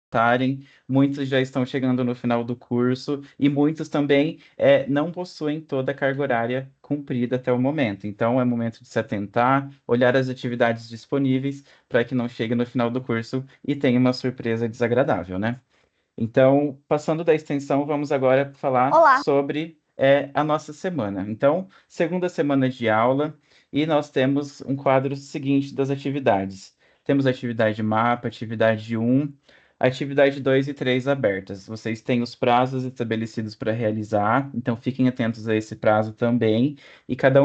estarem, muitos já estão chegando no final do curso e muitos também não possuem toda a carga horária cumprida até o momento. Então, é momento de se atentar, olhar as atividades disponíveis para que não chegue no final do curso e tenha uma surpresa desagradável, né? Então, passando da extensão, vamos agora falar Olá. sobre a nossa semana. Então, segunda semana de aula, e nós temos um quadro seguinte das atividades. Temos a atividade mapa, atividade um, atividade 2 e 3 abertas. Vocês têm os prazos estabelecidos para realizar, então fiquem atentos a esse prazo também. E cada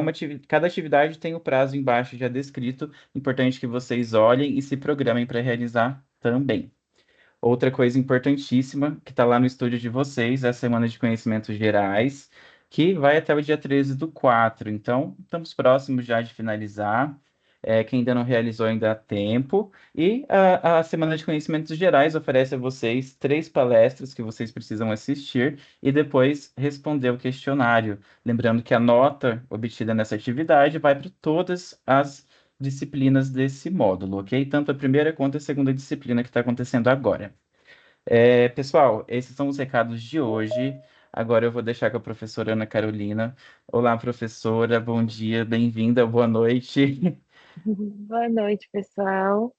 atividade tem o prazo embaixo já descrito. Importante que vocês olhem e se programem para realizar também. Outra coisa importantíssima que está lá no estúdio de vocês é a Semana de Conhecimentos Gerais, que vai até o dia 13 do 4. Então, estamos próximos já de finalizar. Quem ainda não realizou ainda há tempo. E a Semana de Conhecimentos Gerais oferece a vocês 3 palestras que vocês precisam assistir e depois responder o questionário. Lembrando que a nota obtida nessa atividade vai para todas as disciplinas desse módulo, ok? Tanto a primeira quanto a segunda disciplina que está acontecendo agora. Pessoal, esses são os recados de hoje. Agora eu vou deixar com a professora Ana Carolina. Olá, professora, bom dia, bem-vinda, boa noite. Boa noite, pessoal.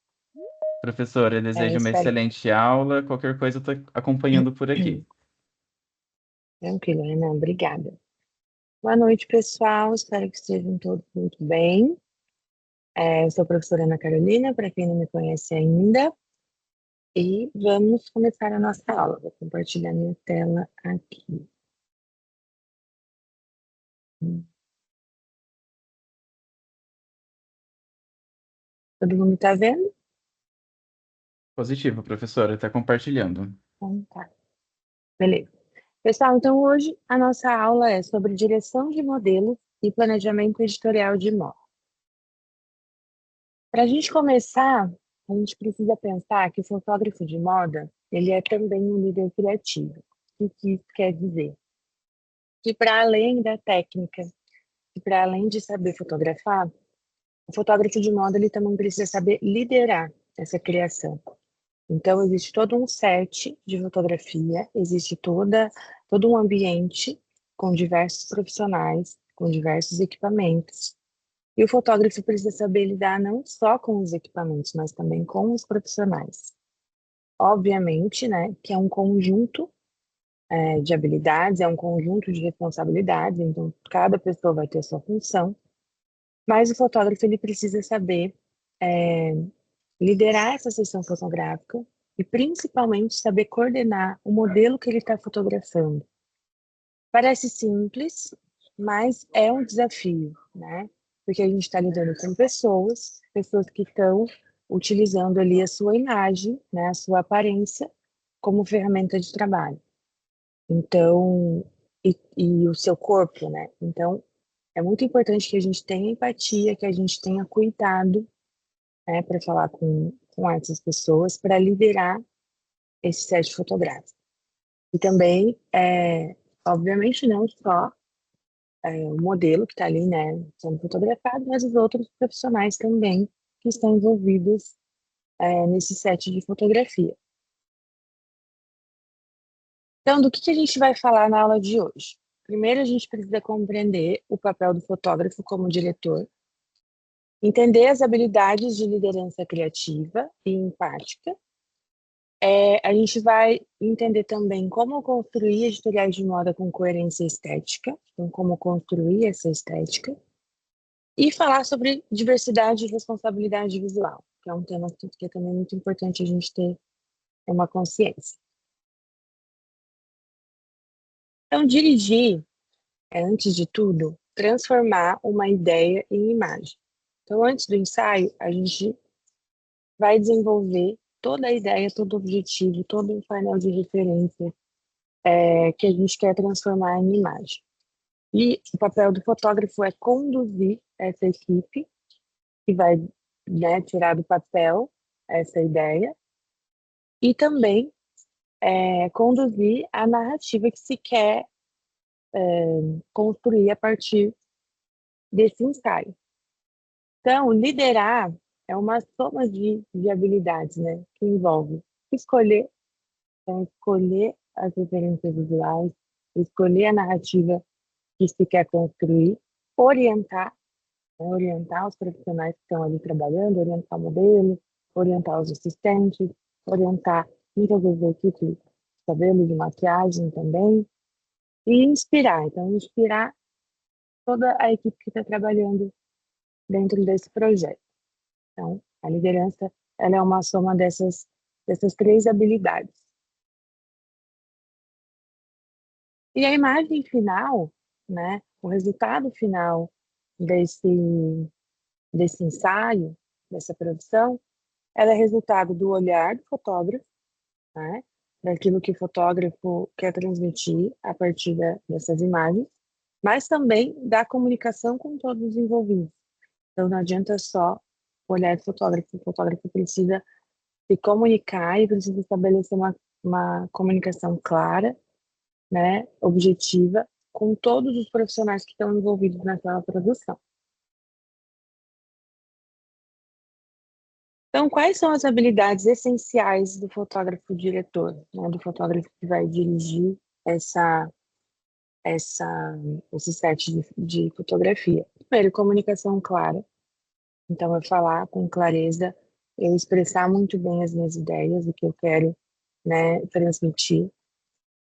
Professora, eu desejo uma Espero excelente aula. Qualquer coisa eu estou acompanhando por aqui. tranquilo, Renan. Obrigada. Boa noite, pessoal. Espero que estejam todos muito bem. Eu sou a professora Ana Carolina, para quem não me conhece ainda. E vamos começar a nossa aula. Vou compartilhar minha tela aqui. Todo mundo está vendo? Positivo, professora, está compartilhando. Então, tá. Beleza. Pessoal, então hoje a nossa aula é sobre direção de modelos e planejamento editorial de moda. Para a gente começar, a gente precisa pensar que o fotógrafo de moda, ele é também um líder criativo. O que isso quer dizer? Que para além da técnica, e para além de saber fotografar, o fotógrafo de moda ele também precisa saber liderar essa criação. Então existe todo um set de fotografia, existe todo um ambiente com diversos profissionais, com diversos equipamentos. E o fotógrafo precisa saber lidar não só com os equipamentos, mas também com os profissionais. Obviamente, né, que é um conjunto de habilidades, é um conjunto de responsabilidades, então cada pessoa vai ter a sua função, mas o fotógrafo ele precisa saber é, liderar essa sessão fotográfica e principalmente saber coordenar o modelo que ele está fotografando. Parece simples, mas é um desafio, né? Porque a gente está lidando com pessoas que estão utilizando ali a sua imagem, né, a sua aparência como ferramenta de trabalho. Então, e o seu corpo, né? Então, é muito importante que a gente tenha empatia, que a gente tenha cuidado, né, para falar com essas pessoas, para liderar esse set fotográfico. E também, obviamente, não só o modelo que está ali, né, sendo fotografado, mas os outros profissionais também que estão envolvidos nesse set de fotografia. Então, do que a gente vai falar na aula de hoje? Primeiro, a gente precisa compreender o papel do fotógrafo como diretor, entender as habilidades de liderança criativa e empática. A gente vai entender também como construir editoriais de moda com coerência estética, então como construir essa estética, e falar sobre diversidade e responsabilidade visual, que é um tema que é também muito importante a gente ter uma consciência. Então, dirigir antes de tudo, transformar uma ideia em imagem. Então, antes do ensaio, a gente vai desenvolver toda a ideia, todo o objetivo, todo o painel de referência que a gente quer transformar em imagem. E o papel do fotógrafo é conduzir essa equipe, que vai, né, tirar do papel essa ideia, e também conduzir a narrativa que se quer construir a partir desse ensaio. Então, liderar é uma soma de habilidades, né, que envolve escolher, Então, escolher as referências visuais, escolher a narrativa que se quer construir, orientar, né, orientar os profissionais que estão ali trabalhando, orientar o modelo, orientar os assistentes, orientar muitas vezes a equipe de cabelo, de maquiagem também, e inspirar. Então, inspirar toda a equipe que está trabalhando dentro desse projeto. Então, a liderança, ela é uma soma dessas três habilidades. E a imagem final, né, o resultado final desse, desse ensaio, dessa produção, ela é resultado do olhar do fotógrafo, né, daquilo que o fotógrafo quer transmitir a partir dessas imagens, mas também da comunicação com todos os envolvidos. Então, não adianta só olhar do fotógrafo, o fotógrafo precisa se comunicar e precisa estabelecer uma comunicação clara, né, objetiva, com todos os profissionais que estão envolvidos naquela produção. Então, quais são as habilidades essenciais do fotógrafo diretor, né, do fotógrafo que vai dirigir essa, esse set de fotografia? Primeiro, comunicação clara. Então, eu falar com clareza, eu expressar muito bem as minhas ideias, o que eu quero, né, transmitir.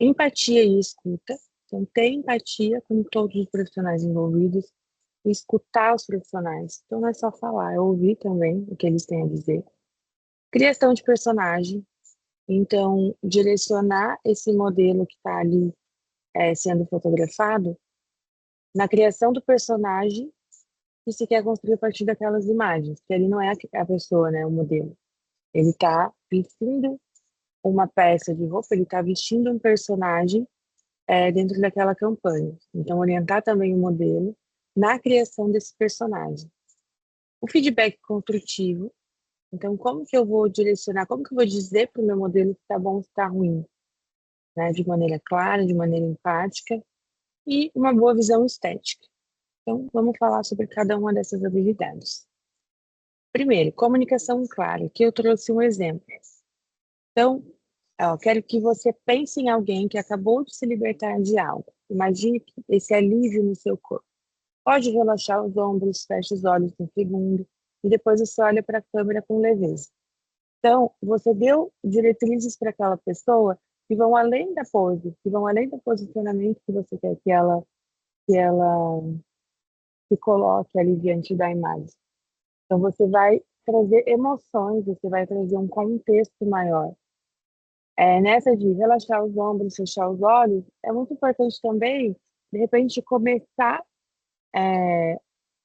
Empatia e escuta. Então, ter empatia com todos os profissionais envolvidos e escutar os profissionais. Então, não é só falar, é ouvir também o que eles têm a dizer. Criação de personagem. Então, direcionar esse modelo que está ali sendo fotografado na criação do personagem que se quer construir a partir daquelas imagens, que ele não é a pessoa, né, o modelo. Ele está vestindo uma peça de roupa, ele está vestindo um personagem dentro daquela campanha. Então, orientar também o modelo na criação desse personagem. O feedback construtivo. Então, como que eu vou direcionar, como que eu vou dizer para o meu modelo se está bom ou se está ruim? Né? De maneira clara, de maneira empática e uma boa visão estética. Então, vamos falar sobre cada uma dessas habilidades. Primeiro, comunicação clara. Aqui eu trouxe um exemplo. Então, quero que você pense em alguém que acabou de se libertar de algo. Imagine esse alívio no seu corpo. Pode relaxar os ombros, fecha os olhos um segundo e depois você olha para a câmera com leveza. Então, você deu diretrizes para aquela pessoa que vão além da pose, que vão além do posicionamento que você quer que ela se coloque ali diante da imagem. Então, você vai trazer emoções, você vai trazer um contexto maior. Nessa de relaxar os ombros, fechar os olhos, é muito importante também, de repente, começar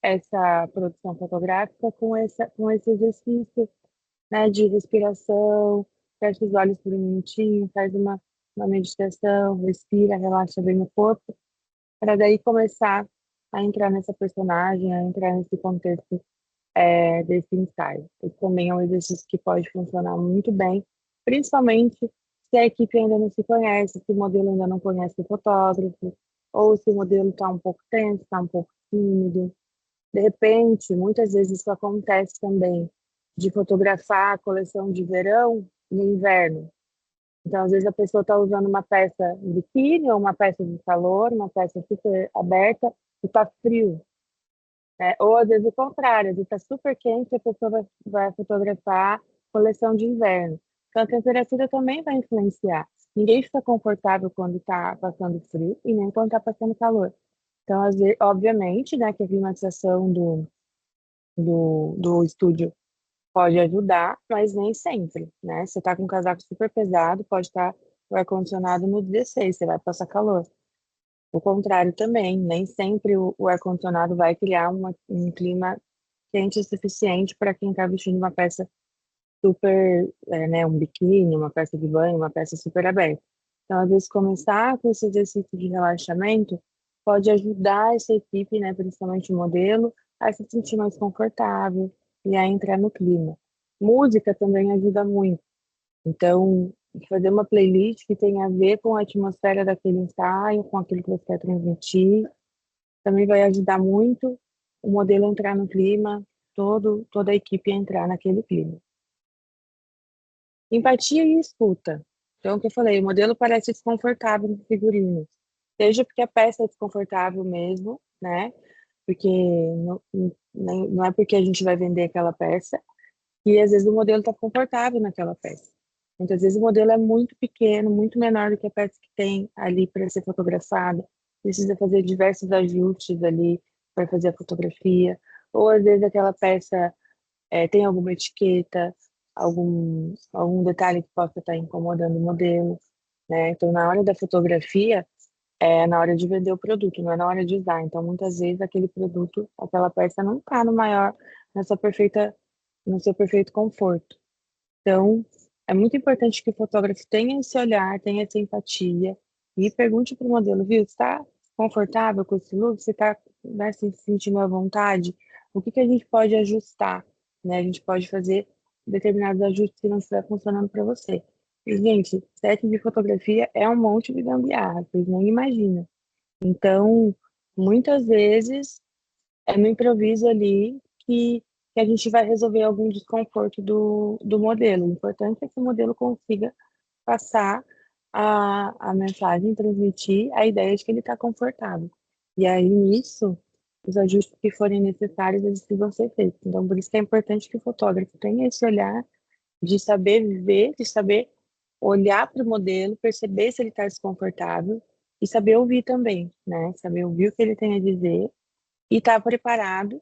essa produção fotográfica com esse exercício, né, de respiração, fecha os olhos por um minutinho, faz uma meditação, respira, relaxa bem o corpo, para daí começar a entrar nessa personagem, a entrar nesse contexto desse ensaio. Esse também é um exercício que pode funcionar muito bem, principalmente se a equipe ainda não se conhece, se o modelo ainda não conhece o fotógrafo, ou se o modelo está um pouco tenso, está um pouco tímido. De repente, muitas vezes isso acontece também, de fotografar a coleção de verão no inverno. Então, às vezes a pessoa está usando uma peça biquíni ou uma peça de calor, uma peça super aberta e está frio. Ou às vezes o contrário, às vezes está super quente e a pessoa vai fotografar coleção de inverno. Então, a temperatura também vai influenciar. Ninguém fica confortável quando está passando frio e nem quando está passando calor. Então, às vezes, obviamente, né, que a climatização do estúdio pode ajudar, mas nem sempre, né? Você tá com um casaco super pesado, pode estar o ar-condicionado no 16, você vai passar calor. O contrário também, nem sempre o ar-condicionado vai criar um clima quente o suficiente para quem está vestindo uma peça super, né, um biquíni, uma peça de banho, uma peça super aberta. Então, às vezes, começar com esse exercício de relaxamento pode ajudar essa equipe, né, principalmente o modelo, a se sentir mais confortável e a entrar no clima. Música também ajuda muito. Então, fazer uma playlist que tenha a ver com a atmosfera daquele ensaio, com aquilo que você quer transmitir, também vai ajudar muito o modelo a entrar no clima, toda a equipe a entrar naquele clima. Empatia e escuta. Então, o que eu falei, o modelo parece desconfortável no figurino. Seja porque a peça é desconfortável mesmo, né? Porque não é porque a gente vai vender aquela peça e às vezes o modelo está confortável naquela peça. Muitas vezes o modelo é muito pequeno, muito menor do que a peça que tem ali para ser fotografada. Precisa fazer diversos ajustes ali para fazer a fotografia. Ou às vezes aquela peça tem alguma etiqueta, algum detalhe que possa estar incomodando o modelo, né? Então, na hora da fotografia, é na hora de vender o produto, não é na hora de usar. Então, muitas vezes aquele produto, aquela peça não está no seu perfeito conforto. Então, é muito importante que o fotógrafo tenha esse olhar, tenha essa empatia e pergunte para o modelo, viu, você está confortável com esse look? Você está, né, se sentindo à vontade? O que que a gente pode ajustar, né? A gente pode fazer determinados ajustes se não estiver funcionando para você. E, gente, set de fotografia é um monte de gambiarra, vocês nem imaginam. Então, muitas vezes é no improviso ali que a gente vai resolver algum desconforto do modelo. O importante é que o modelo consiga passar a mensagem, transmitir a ideia de que ele está confortável. E aí, nisso, os ajustes que forem necessários, eles precisam ser feitos. Então, por isso que é importante que o fotógrafo tenha esse olhar de saber viver, de saber olhar para o modelo, perceber se ele está desconfortável e saber ouvir também, né? Saber ouvir o que ele tem a dizer e estar preparado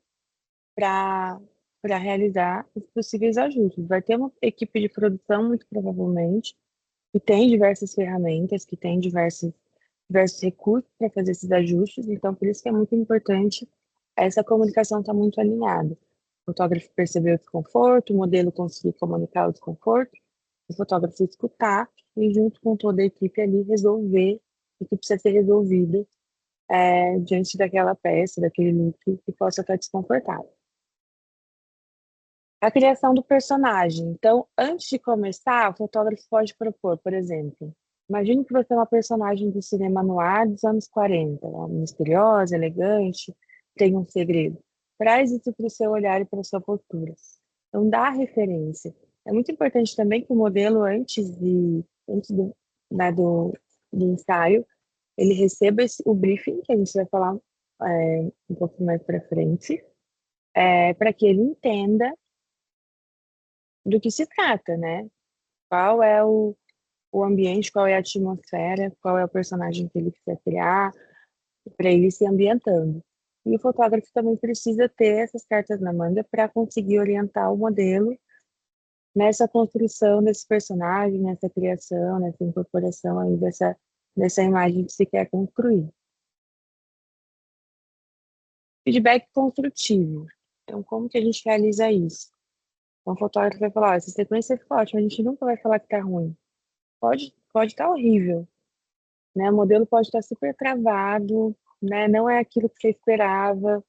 para realizar os possíveis ajustes. Vai ter uma equipe de produção, muito provavelmente, que tem diversas ferramentas, que tem diversos recursos para fazer esses ajustes, então por isso que é muito importante essa comunicação estar muito alinhada. O fotógrafo perceber o desconforto, o modelo conseguir comunicar o desconforto, o fotógrafo escutar e junto com toda a equipe ali resolver o que precisa ser resolvido diante daquela peça, daquele look que possa estar desconfortável. A criação do personagem. Então, antes de começar, o fotógrafo pode propor, por exemplo, imagine que você é uma personagem do cinema noir dos anos 40, ela é misteriosa, elegante, tem um segredo. Traz isso para o seu olhar e para a sua postura. Então, dá referência. É muito importante também que o modelo, antes né, do ensaio, ele receba o briefing, que a gente vai falar um pouco mais para frente, para que ele entenda do que se trata, né? Qual é o ambiente, qual é a atmosfera, qual é o personagem que ele quer criar, para ele se ambientando. E o fotógrafo também precisa ter essas cartas na manga para conseguir orientar o modelo nessa construção desse personagem, nessa criação, nessa incorporação aí dessa imagem que se quer construir. Feedback construtivo. Então, como que a gente realiza isso? Então, o fotógrafo vai falar, essa sequência ficou ótima, a gente nunca vai falar que tá ruim. Pode estar horrível, né? O modelo pode estar super travado, né? Não é aquilo que você esperava.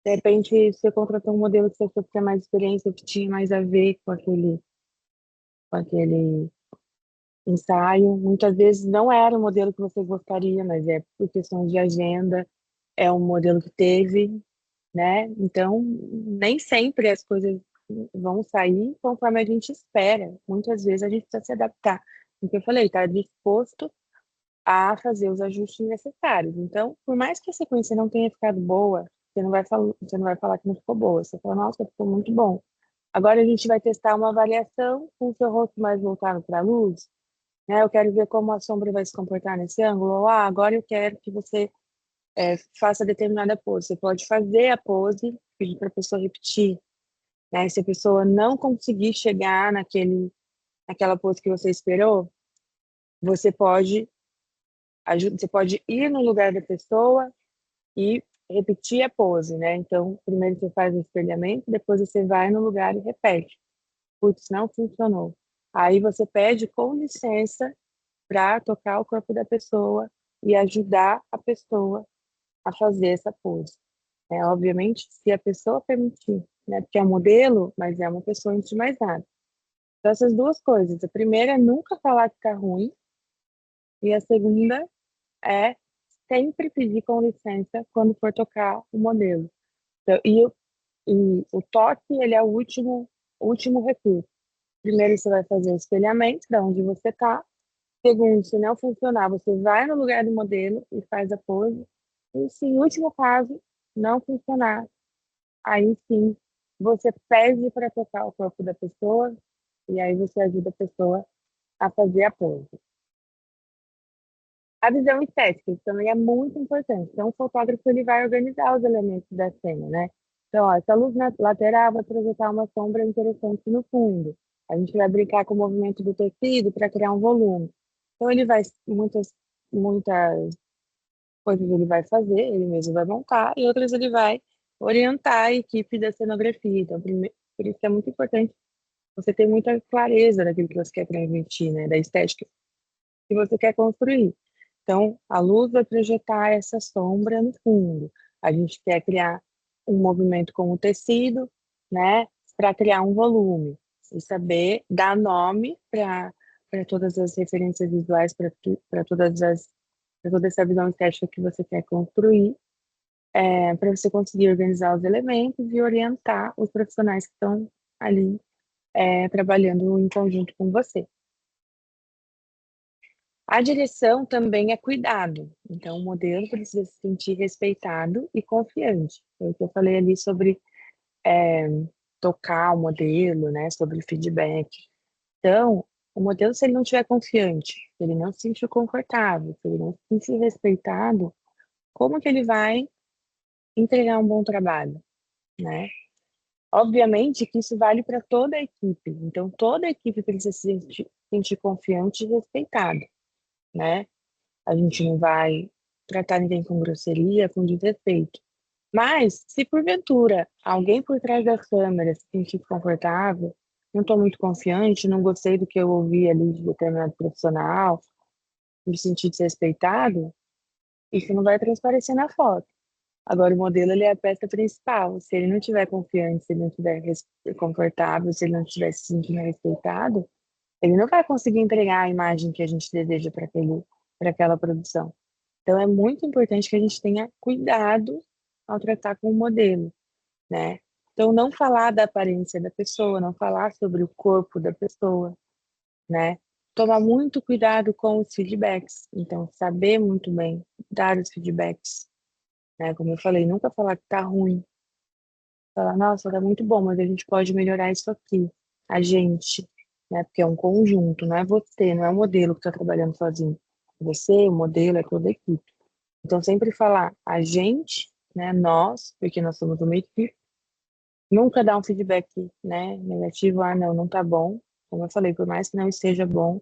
De repente, você contratou um modelo que você achou que tinha mais experiência, que tinha mais a ver com aquele ensaio. Muitas vezes não era o modelo que você gostaria, mas é por questões de agenda, é um modelo que teve, né? Então, nem sempre as coisas vão sair conforme a gente espera. Muitas vezes a gente precisa se adaptar. O que eu falei, está disposto a fazer os ajustes necessários. Então, por mais que a sequência não tenha ficado boa, você não vai falar que não ficou boa. Você fala, nossa, ficou muito bom. Agora a gente vai testar uma variação com o seu rosto mais voltado para a luz, né? Eu quero ver como a sombra vai se comportar nesse ângulo. Ou, agora eu quero que você faça determinada pose. Você pode fazer a pose, pedir para a pessoa repetir, né? Se a pessoa não conseguir chegar naquela pose que você esperou, você pode ir no lugar da pessoa e repetir a pose, né? Então, primeiro você faz o espelhamento, depois você vai no lugar e repete. Putz, não funcionou. Aí você pede com licença para tocar o corpo da pessoa e ajudar a pessoa a fazer essa pose. Obviamente, se a pessoa permitir, né? Porque é um modelo, mas é uma pessoa antes de mais nada. Então, essas duas coisas. A primeira é nunca falar que tá ruim, e a segunda é sempre pedir com licença quando for tocar o modelo. Então, e o toque, ele é o último recurso. Primeiro você vai fazer o espelhamento de onde você está, Segundo, se não funcionar, você vai no lugar do modelo e faz a pose. E se em último caso não funcionar, aí sim você pede para tocar o corpo da pessoa e aí você ajuda a pessoa a fazer a pose. A visão estética isso também é muito importante. Então, o fotógrafo ele vai organizar os elementos da cena, né? Então, ó, essa luz lateral vai projetar uma sombra interessante no fundo. A gente vai brincar com o movimento do tecido para criar um volume. Então, ele vai muitas coisas ele vai fazer, ele mesmo vai montar, e outras ele vai orientar a equipe da cenografia. Então, por isso que é muito importante você ter muita clareza daquilo que você quer transmitir, né? Da estética que você quer construir. Então, a luz vai projetar essa sombra no fundo. A gente quer criar um movimento com o tecido, né, para criar um volume. E saber dar nome para todas as referências visuais, para toda essa visão estética que você quer construir, para você conseguir organizar os elementos e orientar os profissionais que estão ali trabalhando em conjunto com você. A direção também é cuidado. Então, o modelo precisa se sentir respeitado e confiante. Foi o que eu falei ali sobre tocar o modelo, né? Sobre feedback. Então, o modelo, se ele não estiver confiante, se ele não se sentir confortável, se ele não se sentir respeitado, como que ele vai entregar um bom trabalho, né? Obviamente que isso vale para toda a equipe. Então, toda a equipe precisa se sentir confiante e respeitado, né? A gente não vai tratar ninguém com grosseria, com desrespeito. Mas, se porventura alguém por trás da câmera se sentir desconfortável, não estou muito confiante, não gostei do que eu ouvi ali de determinado profissional, me senti desrespeitado, isso não vai transparecer na foto. Agora, o modelo ele é a peça principal. Se ele não estiver confiante, se ele não estiver confortável, se ele não estiver se sentindo respeitado, ele não vai conseguir entregar a imagem que a gente deseja para aquela produção. Então, é muito importante que a gente tenha cuidado ao tratar com o modelo, né? Então, não falar da aparência da pessoa, não falar sobre o corpo da pessoa, né? Tomar muito cuidado com os feedbacks. Então, saber muito bem dar os feedbacks, né? Como eu falei, nunca falar que tá ruim. Falar, nossa, tá muito bom, mas a gente pode melhorar isso aqui. A gente, né? Porque é um conjunto, não é você, não é o modelo que está trabalhando sozinho. Você, o modelo, é toda a equipe. Então, sempre falar a gente, né, nós, porque nós somos uma equipe, nunca dar um feedback, né, negativo, ah, não, não tá bom. Como eu falei, por mais que não esteja bom,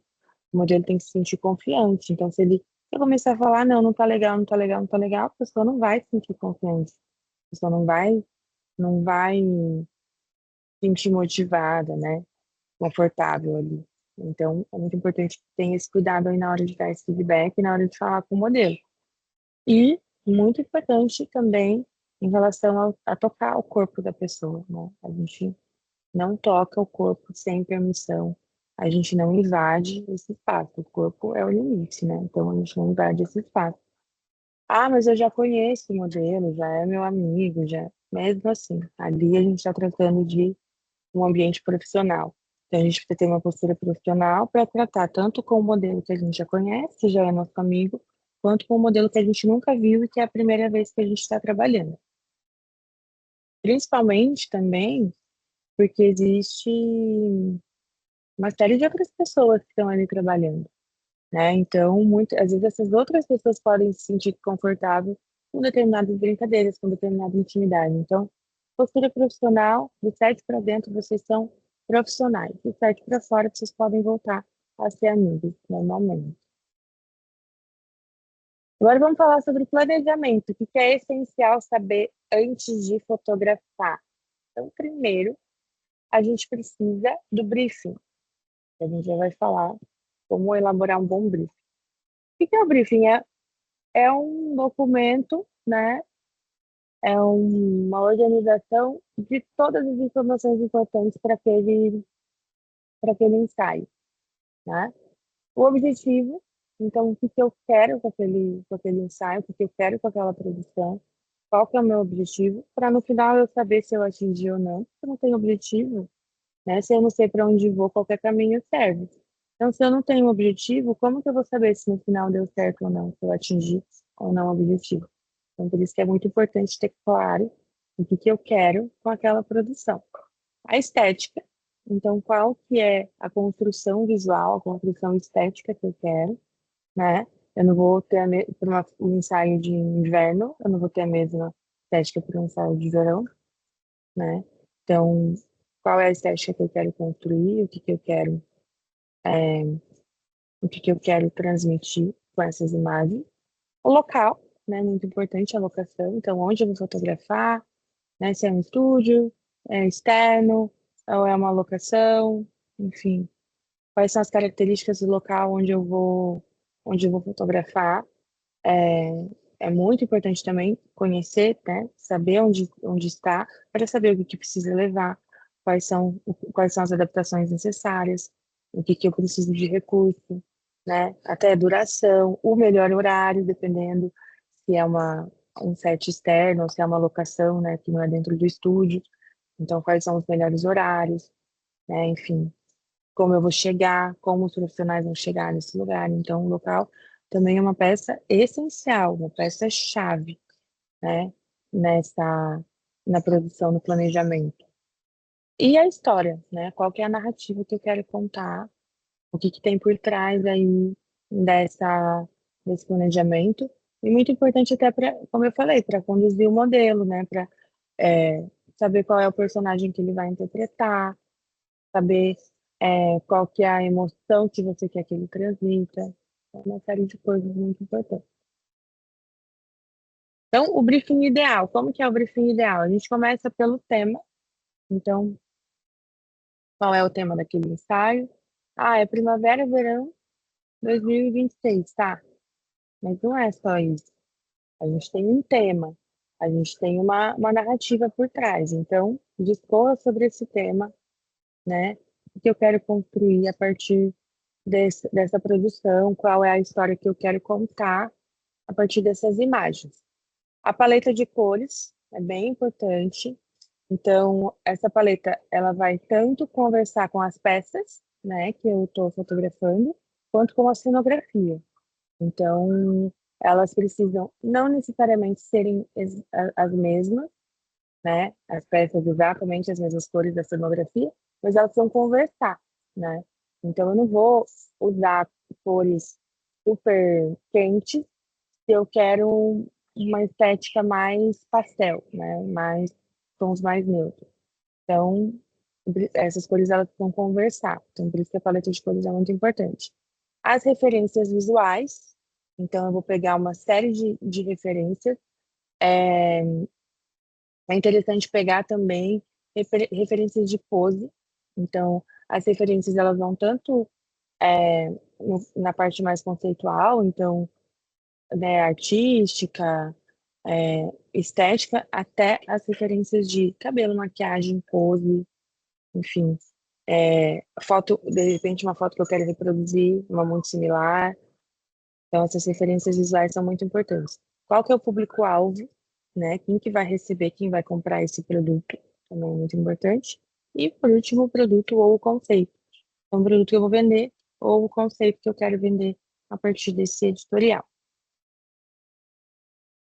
o modelo tem que se sentir confiante. Então, se eu começar a falar, não, não tá legal, não tá legal, não tá legal, a pessoa não vai se sentir confiante. A pessoa não vai se sentir motivada, né, confortável ali. Então, é muito importante que tenha esse cuidado aí na hora de dar esse feedback e na hora de falar com o modelo. E muito importante também em relação a tocar o corpo da pessoa, né? A gente não toca o corpo sem permissão, a gente não invade esse espaço. O corpo é o limite, né? Então a gente não invade esse espaço. Ah, mas eu já conheço o modelo, já é meu amigo, já. Mesmo assim, ali a gente está tratando de um ambiente profissional. Então a gente precisa ter uma postura profissional para tratar tanto com o modelo que a gente já conhece, que já é nosso amigo, quanto com o modelo que a gente nunca viu e que é a primeira vez que a gente está trabalhando. Principalmente também porque existe uma série de outras pessoas que estão ali trabalhando, né? Então, às vezes essas outras pessoas podem se sentir confortáveis com determinadas brincadeiras, com determinada intimidade. Então, postura profissional, do site para dentro vocês são profissionais, do site para fora vocês podem voltar a ser amigos, normalmente. Agora vamos falar sobre planejamento, o que é essencial saber antes de fotografar. Então, primeiro, a gente precisa do briefing. A gente já vai falar como elaborar um bom briefing. O que é o briefing? É um documento, né? É uma organização de todas as informações importantes para aquele ensaio, né? O objetivo, então, o que que eu quero com aquele ensaio, o que que eu quero com aquela produção, qual que é o meu objetivo, para no final eu saber se eu atingi ou não. Se eu não tenho objetivo, né? Se eu não sei para onde vou, qualquer caminho serve. Então, se eu não tenho um objetivo, como que eu vou saber se no final deu certo ou não, se eu atingi ou não o objetivo? Então, por isso que é muito importante ter claro o que que eu quero com aquela produção. A estética, então, qual que é a construção visual, a construção estética que eu quero, né? Eu não vou ter para um ensaio de inverno, eu não vou ter a mesma estética para um ensaio de verão, né? Então, qual é a estética que eu quero construir, o que que eu quero transmitir com essas imagens. O local, né? Muito importante a locação. Então, onde eu vou fotografar, né? Se é um estúdio, é externo, ou é uma locação, enfim. Quais são as características do local onde eu vou fotografar. É, é muito importante também conhecer, né? Saber onde está, para saber o que que precisa levar, quais são as adaptações necessárias, o que que eu preciso de recurso, né? Até a duração, o melhor horário, dependendo se é um set externo ou se é uma locação, né? Que não é dentro do estúdio. Então, quais são os melhores horários, né? Enfim, como eu vou chegar, como os profissionais vão chegar nesse lugar. Então, o local também é uma peça essencial, uma peça-chave, né, nessa, na produção, no planejamento. E a história, né? Qual que é a narrativa que eu quero contar, o que que tem por trás aí desse planejamento. E muito importante até para, como eu falei, para conduzir o modelo, né? Para saber qual é o personagem que ele vai interpretar, saber qual que é a emoção que você quer que ele transmita. É uma série de coisas muito importantes. Então, o briefing ideal. Como que é o briefing ideal? A gente começa pelo tema. Então, qual é o tema daquele ensaio? Ah, é primavera, verão 2026, tá? Mas não é só isso. A gente tem um tema, a gente tem uma narrativa por trás. Então, discorra sobre esse tema, né? O que eu quero construir a partir dessa produção, qual é a história que eu quero contar a partir dessas imagens. A paleta de cores é bem importante. Então, essa paleta, ela vai tanto conversar com as peças, né, que eu estou fotografando, quanto com a cenografia. Então, elas precisam não necessariamente serem as mesmas, né, as peças exatamente as mesmas cores da cenografia, mas elas vão conversar, né? Então, eu não vou usar cores super quentes se eu quero uma estética mais pastel, né? Mais tons mais neutros. Então, essas cores elas vão conversar. Então, por isso que a paleta de cores é muito importante. As referências visuais. Então, eu vou pegar uma série de referências. É interessante pegar também referências de pose. Então, as referências elas vão tanto na parte mais conceitual, então, né, artística, estética, até as referências de cabelo, maquiagem, pose, enfim. Foto, de repente, uma foto que eu quero reproduzir, uma muito similar. Então, essas referências visuais são muito importantes. Qual que é o público-alvo, né? Quem que vai receber, quem vai comprar esse produto, também é muito importante. E, por último, o produto ou o conceito. Então, o produto que eu vou vender ou o conceito que eu quero vender a partir desse editorial.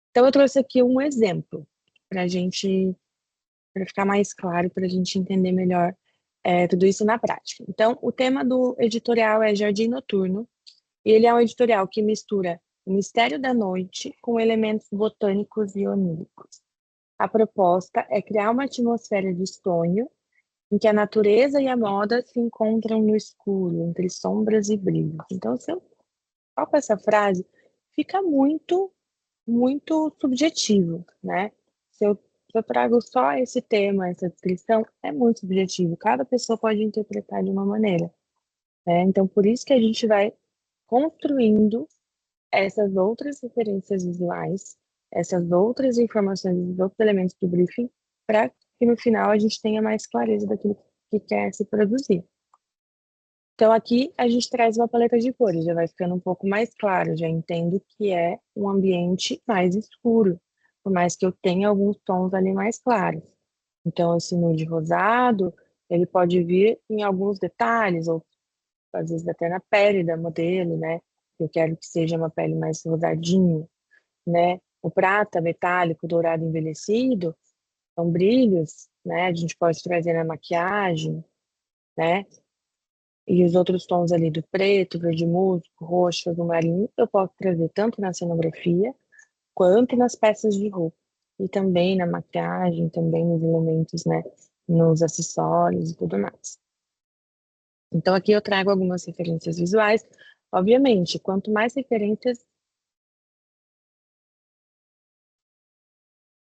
Então, eu trouxe aqui um exemplo para para ficar mais claro, para a gente entender melhor tudo isso na prática. Então, o tema do editorial é Jardim Noturno, e ele é um editorial que mistura o mistério da noite com elementos botânicos e oníricos. A proposta é criar uma atmosfera de sonho em que a natureza e a moda se encontram no escuro, entre sombras e brilhos. Então, se eu coloco essa frase, fica muito subjetivo, né? Se eu trago só esse tema, essa descrição, é muito subjetivo. Cada pessoa pode interpretar de uma maneira, né? Então, por isso que a gente vai construindo essas outras referências visuais, essas outras informações, os outros elementos do briefing, para que no final a gente tenha mais clareza daquilo que quer se produzir. Então, aqui a gente traz uma paleta de cores, já vai ficando um pouco mais claro, já entendo que é um ambiente mais escuro, por mais que eu tenha alguns tons ali mais claros. Então, esse nude rosado, ele pode vir em alguns detalhes, ou às vezes até na pele da modelo, né? Eu quero que seja uma pele mais rosadinha, né? O prata metálico, dourado envelhecido, são brilhos, né? A gente pode trazer na maquiagem, né? E os outros tons ali do preto, verde musgo, roxo, azul marinho, eu posso trazer tanto na cenografia quanto nas peças de roupa. E também na maquiagem, também nos elementos, né? Nos acessórios e tudo mais. Então, aqui eu trago algumas referências visuais. Obviamente, quanto mais referências,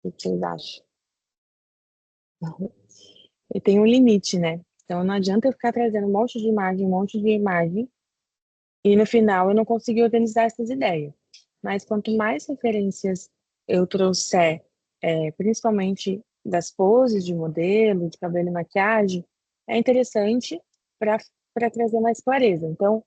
o que vocês acham? Eu tenho um limite, né? Então, não adianta eu ficar trazendo um monte de imagem, e no final eu não conseguir organizar essas ideias. Mas quanto mais referências eu trouxer, principalmente das poses de modelo, de cabelo e maquiagem, é interessante para trazer mais clareza. Então,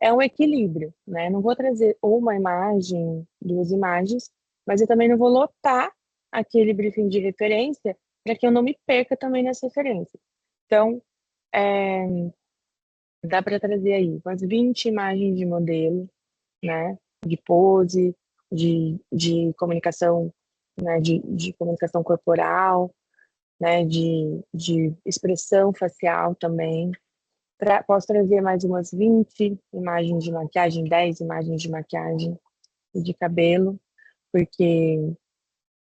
é um equilíbrio, né? Não vou trazer uma imagem, duas imagens, mas eu também não vou lotar aquele briefing de referência para que eu não me perca também nas referências. Então, é, dá para trazer aí umas 20 imagens de modelo, né? De pose, de comunicação, né? De comunicação corporal, né? De expressão facial também. Posso trazer mais umas 20 imagens de maquiagem, 10 imagens de maquiagem e de cabelo, porque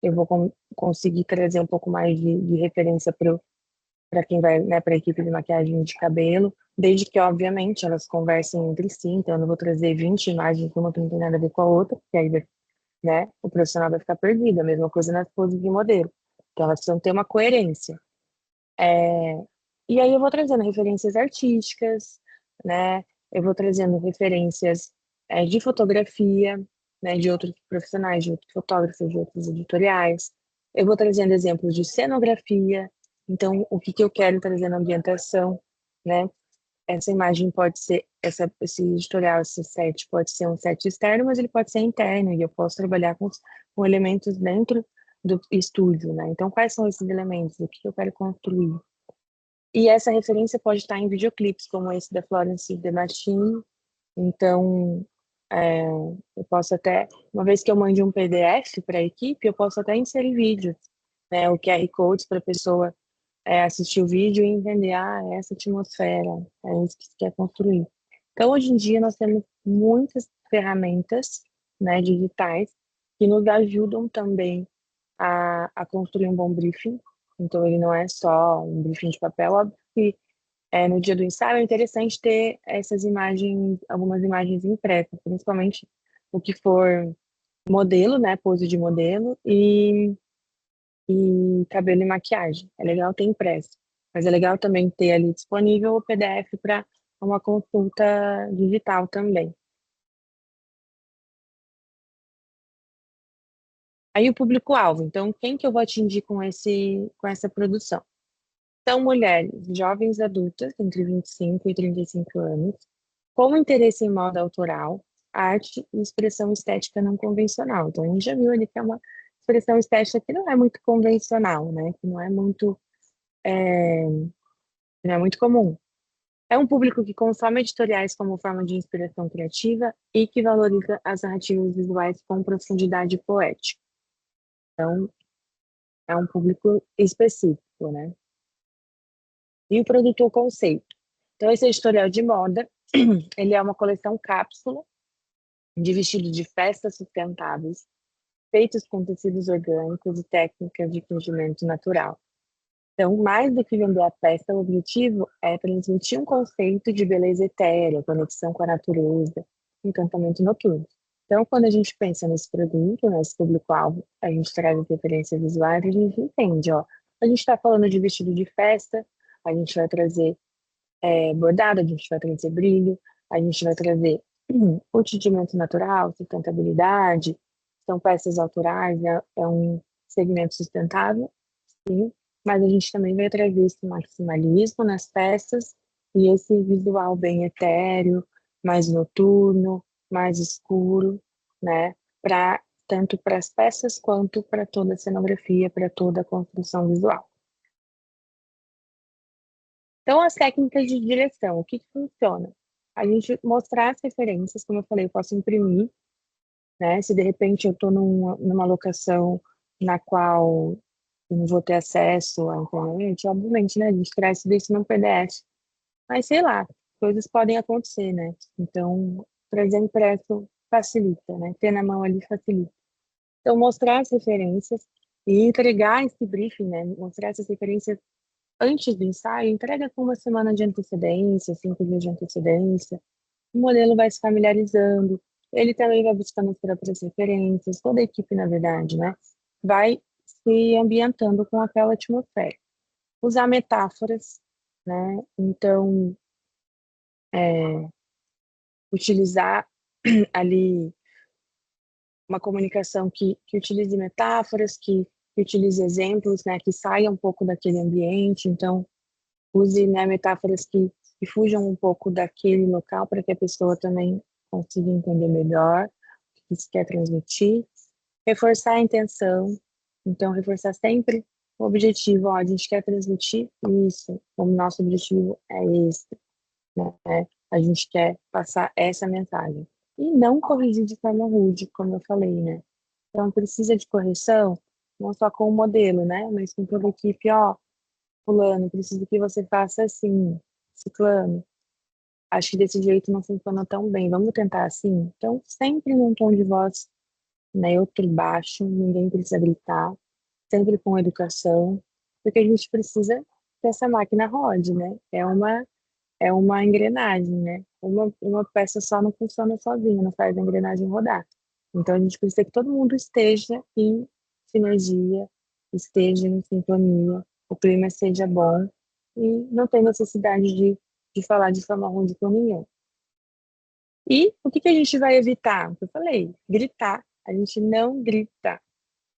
eu vou conseguir trazer um pouco mais de referência para quem vai, né, para a equipe de maquiagem e de cabelo, desde que, obviamente, elas conversem entre si, então eu não vou trazer 20 imagens, uma que não tem nada a ver com a outra, porque aí, né, o profissional vai ficar perdido, a mesma coisa nas poses de modelo. Então elas precisam ter uma coerência. É, e aí eu vou trazendo referências artísticas, né? Eu vou trazendo referências de fotografia, né? De outros profissionais, de outros fotógrafos, de outros editoriais. Eu vou trazendo exemplos de cenografia. Então, o que que eu quero trazer na ambientação, né? Essa imagem pode ser, esse editorial, esse set pode ser um set externo, mas ele pode ser interno, e eu posso trabalhar com elementos dentro do estúdio, né? Então, quais são esses elementos? O que eu quero construir? E essa referência pode estar em videoclipes, como esse da Florence The Machine. Então, eu posso até, uma vez que eu mande um PDF para a equipe, eu posso até inserir vídeos, né? O QR Codes para a pessoa assistir o vídeo e entender, essa atmosfera, é isso que se quer construir. Então, hoje em dia, nós temos muitas ferramentas, né, digitais que nos ajudam também a construir um bom briefing. Então, ele não é só um briefing de papel. Óbvio que no dia do ensaio é interessante ter essas imagens, algumas imagens impressas, principalmente o que for modelo, né, pose de modelo e cabelo e maquiagem. É legal ter impresso, mas é legal também ter ali disponível o PDF para uma consulta digital também. Aí o público-alvo, então quem que eu vou atingir com essa produção? São mulheres jovens adultas, entre 25 e 35 anos, com interesse em moda autoral, arte e expressão estética não convencional. Então, a gente já viu ali que é uma expressão estética que não é muito convencional, né? Que não é muito comum. É um público que consome editoriais como forma de inspiração criativa e que valoriza as narrativas visuais com profundidade poética. Então, é um público específico, né? E o produtor conceito. Então, esse editorial de moda, ele é uma coleção cápsula de vestidos de festa sustentáveis, feitos com tecidos orgânicos e técnicas de fingimento natural. Então, mais do que vender a peça, o objetivo é transmitir um conceito de beleza etérea, conexão com a natureza, encantamento noturno. Então, quando a gente pensa nesse produto, nesse público-alvo, a gente traz as referências visuais, a gente entende, ó, a gente está falando de vestido de festa, a gente vai trazer bordado, a gente vai trazer brilho, a gente vai trazer o tingimento natural, sustentabilidade, são peças autorais, é um segmento sustentável, sim, mas a gente também vai trazer esse maximalismo nas peças e esse visual bem etéreo, mais noturno, mais escuro, né? Tanto para as peças quanto para toda a cenografia, para toda a construção visual. Então, as técnicas de direção, o que funciona? a gente mostrar as referências, como eu falei, eu posso imprimir, né? Se de repente eu estou numa locação na qual eu não vou ter acesso à internet, obviamente, né? A gente traz tudo isso no PDF. Mas sei lá, coisas podem acontecer, né? Então, trazer impresso facilita, né? Ter na mão ali facilita. Então, mostrar as referências e entregar esse briefing, né? Mostrar essas referências antes do ensaio, entrega com uma semana de antecedência, 5 dias de antecedência. O modelo vai se familiarizando, ele também vai buscando as próprias referências, toda a equipe, na verdade, né? Vai se ambientando com aquela atmosfera. Usar metáforas, né? Então, utilizar ali uma comunicação que utilize metáforas, que utilize exemplos, né, que saia um pouco daquele ambiente. Então, use, né, metáforas que fujam um pouco daquele local para que a pessoa também consiga entender melhor o que se quer transmitir. Reforçar a intenção. Então, reforçar sempre o objetivo. Ó, a gente quer transmitir isso. O nosso objetivo é esse, né? A gente quer passar essa mensagem. E não corrigir de forma rude, como eu falei, né? Então, precisa de correção, não só com o modelo, né? Mas com toda a equipe, ó, fulano, preciso que você faça assim, ciclano. Acho que desse jeito não funciona tão bem, vamos tentar assim? Então, sempre num tom de voz neutro, baixo, ninguém precisa gritar, sempre com educação, porque a gente precisa que essa máquina rode, né? É uma engrenagem, né? Uma peça só não funciona sozinha, não faz a engrenagem rodar. Então, a gente precisa que todo mundo esteja em sinergia, esteja em sintonia, o clima seja bom e não tem necessidade de falar de forma ruim com ninguém. E o que que a gente vai evitar? O que eu falei, gritar. A gente não grita,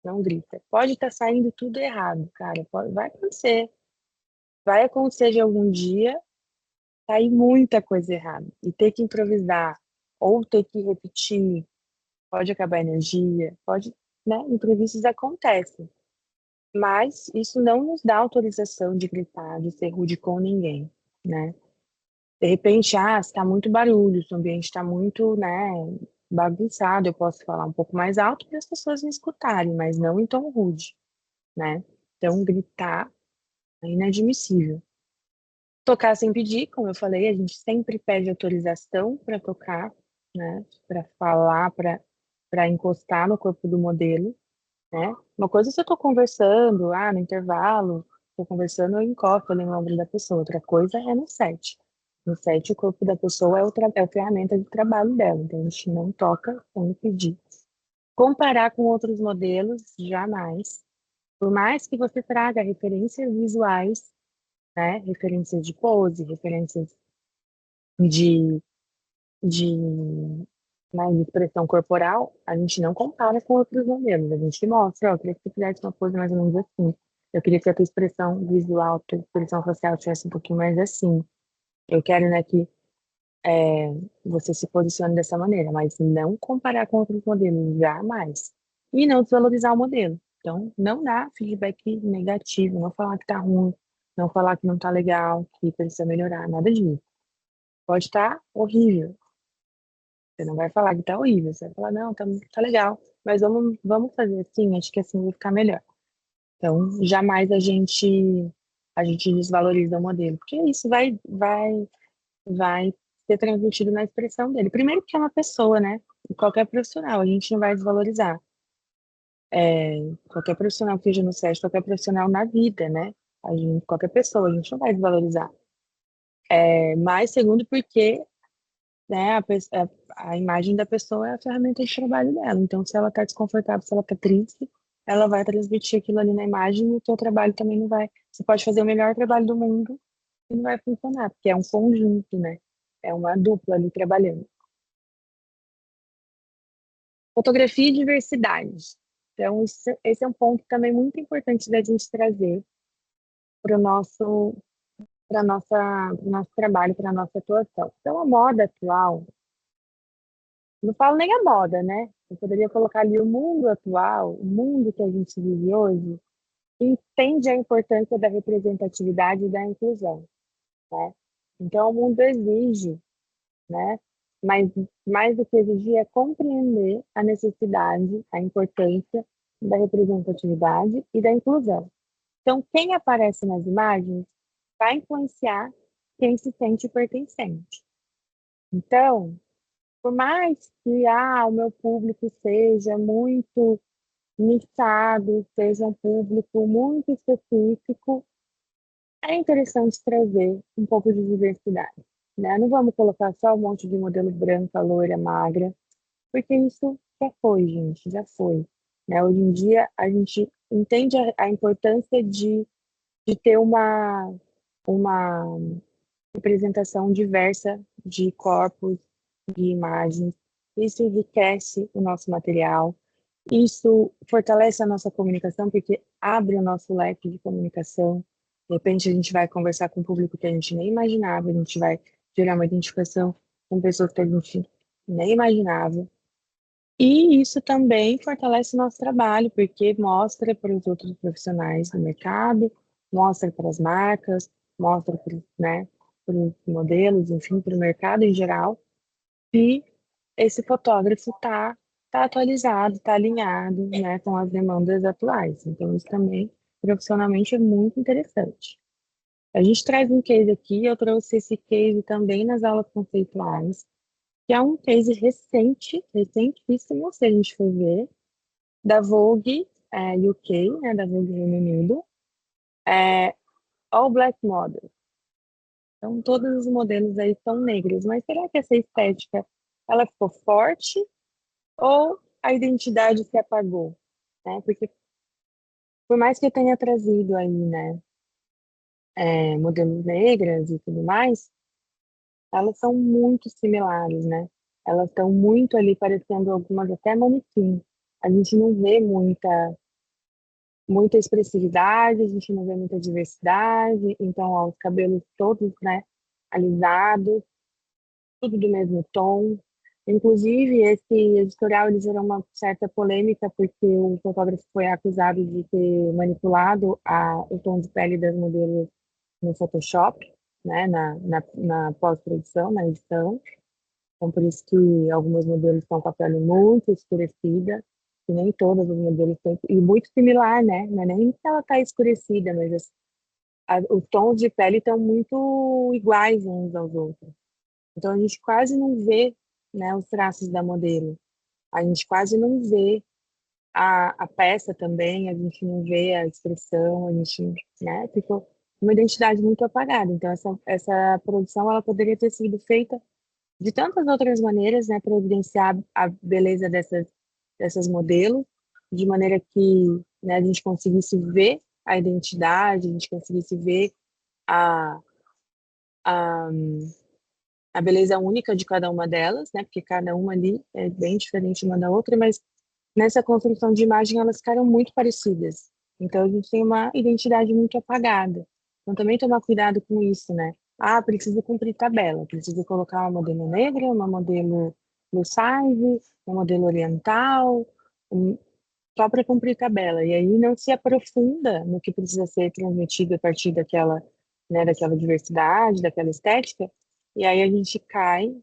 não grita. Pode estar saindo tudo errado, cara. Vai acontecer de algum dia sair muita coisa errada e ter que improvisar ou ter que repetir, pode acabar a energia, pode, né? Imprevistos acontecem, mas isso não nos dá autorização de gritar, de ser rude com ninguém, né? De repente, está muito barulho, se o ambiente está muito, né, bagunçado, eu posso falar um pouco mais alto para as pessoas me escutarem, mas não em tom rude, né? Então, gritar é inadmissível. Tocar sem pedir, como eu falei, a gente sempre pede autorização para tocar, né? Para falar, para encostar no corpo do modelo, né? Uma coisa é se eu estou conversando, no intervalo, estou conversando, eu encosto ali no ombro da pessoa. Outra coisa é no set. No set, o corpo da pessoa é a ferramenta de trabalho dela, então a gente não toca sem pedir. Comparar com outros modelos, jamais. Por mais que você traga referências visuais, né? Referências de pose, referências de, de, né, de expressão corporal, a gente não compara com outros modelos. A gente mostra, ó, eu queria que você fizesse uma pose mais ou menos assim. Eu queria que a tua expressão visual, tua expressão facial tivesse um pouquinho mais assim. Eu quero, né, que você se posicione dessa maneira, mas não comparar com outros modelos, jamais. E não desvalorizar o modelo. Então, não dar feedback negativo, não falar que tá ruim, não falar que não tá legal, que precisa melhorar, nada disso. Pode estar horrível. Você não vai falar que tá horrível, você vai falar, não, tá legal, mas vamos fazer assim, acho que assim vai ficar melhor. Então, jamais a gente desvaloriza o modelo, porque isso vai ser transmitido na expressão dele. Primeiro que é uma pessoa, né? E qualquer profissional, a gente não vai desvalorizar. Qualquer profissional que esteja no SESC, qualquer profissional na vida, né? Qualquer pessoa, a gente não vai desvalorizar. Mas segundo porque, né, a imagem da pessoa é a ferramenta de trabalho dela. Então, se ela está desconfortável, se ela está triste, ela vai transmitir aquilo ali na imagem e o teu trabalho também não vai. Você pode fazer o melhor trabalho do mundo e não vai funcionar, porque é um conjunto, né? É uma dupla ali trabalhando. Fotografia e diversidade. Então, esse é um ponto também muito importante da gente trazer para o nosso, pro nosso trabalho, para a nossa atuação. Então, a moda atual, não falo nem a moda, né? Eu poderia colocar ali o mundo atual, o mundo que a gente vive hoje, entende a importância da representatividade e da inclusão, né? Então, o mundo exige né? Mas mais do que exigir é compreender a necessidade, a importância da representatividade e da inclusão. Então, quem aparece nas imagens vai influenciar quem se sente pertencente. Então, por mais que o meu público seja muito nichado, seja um público muito específico, é interessante trazer um pouco de diversidade, né? Não vamos colocar só um monte de modelo branca, loira, magra, porque isso já foi, gente, já foi. Né? Hoje em dia, a gente entende a importância de ter uma representação diversa de corpos, de imagens. Isso enriquece o nosso material, isso fortalece a nossa comunicação, porque abre o nosso leque de comunicação. De repente, a gente vai conversar com um público que a gente nem imaginava, a gente vai gerar uma identificação com pessoas que a gente nem imaginava. E isso também fortalece o nosso trabalho, porque mostra para os outros profissionais do mercado, mostra para as marcas, mostra para, né, para os modelos, enfim, para o mercado em geral, que esse fotógrafo tá atualizado, está alinhado, né, com as demandas atuais. Então, isso também, profissionalmente, é muito interessante. A gente traz um case aqui, eu trouxe esse case também nas aulas conceituais, que é um case recente, recentíssimo, se a gente for ver, da Vogue UK, né, da Vogue Reino Unido, All Black Model. Então, todos os modelos aí são negros, mas será que essa estética, ela ficou forte ou a identidade se apagou? Né? Porque, por mais que eu tenha trazido aí, né, modelos negras e tudo mais, elas são muito similares, né? Elas estão muito ali parecendo algumas até manequim. A gente não vê muita expressividade, a gente não vê muita diversidade, então ó, os cabelos todos, né, alisados, tudo do mesmo tom. Inclusive, esse editorial ele gerou uma certa polêmica porque o fotógrafo foi acusado de ter manipulado o tom de pele das modelos no Photoshop, né, na pós-produção, na edição. Então, por isso que algumas modelos estão com a pele muito escurecida, e nem todas as modelos têm, e muito similar, né? Não é nem que ela está escurecida, mas os tons de pele estão muito iguais uns aos outros. Então, a gente quase não vê, né, os traços da modelo. A gente quase não vê a peça também, a gente não vê a expressão, a gente, né, ficou uma identidade muito apagada. Então, essa produção, ela poderia ter sido feita de tantas outras maneiras, né, para evidenciar a beleza dessas modelos, de maneira que, né, a gente conseguisse ver a identidade, a gente conseguisse ver a, a, a beleza única de cada uma delas, né, porque cada uma ali é bem diferente uma da outra, mas nessa construção de imagem elas ficaram muito parecidas. Então a gente tem uma identidade muito apagada. Então também tomar cuidado com isso, né? Ah, preciso cumprir tabela, preciso colocar uma modelo negra, uma modelo plus size, uma modelo oriental, só para cumprir tabela. E aí não se aprofunda no que precisa ser transmitido a partir daquela, né, daquela diversidade, daquela estética. E aí a gente cai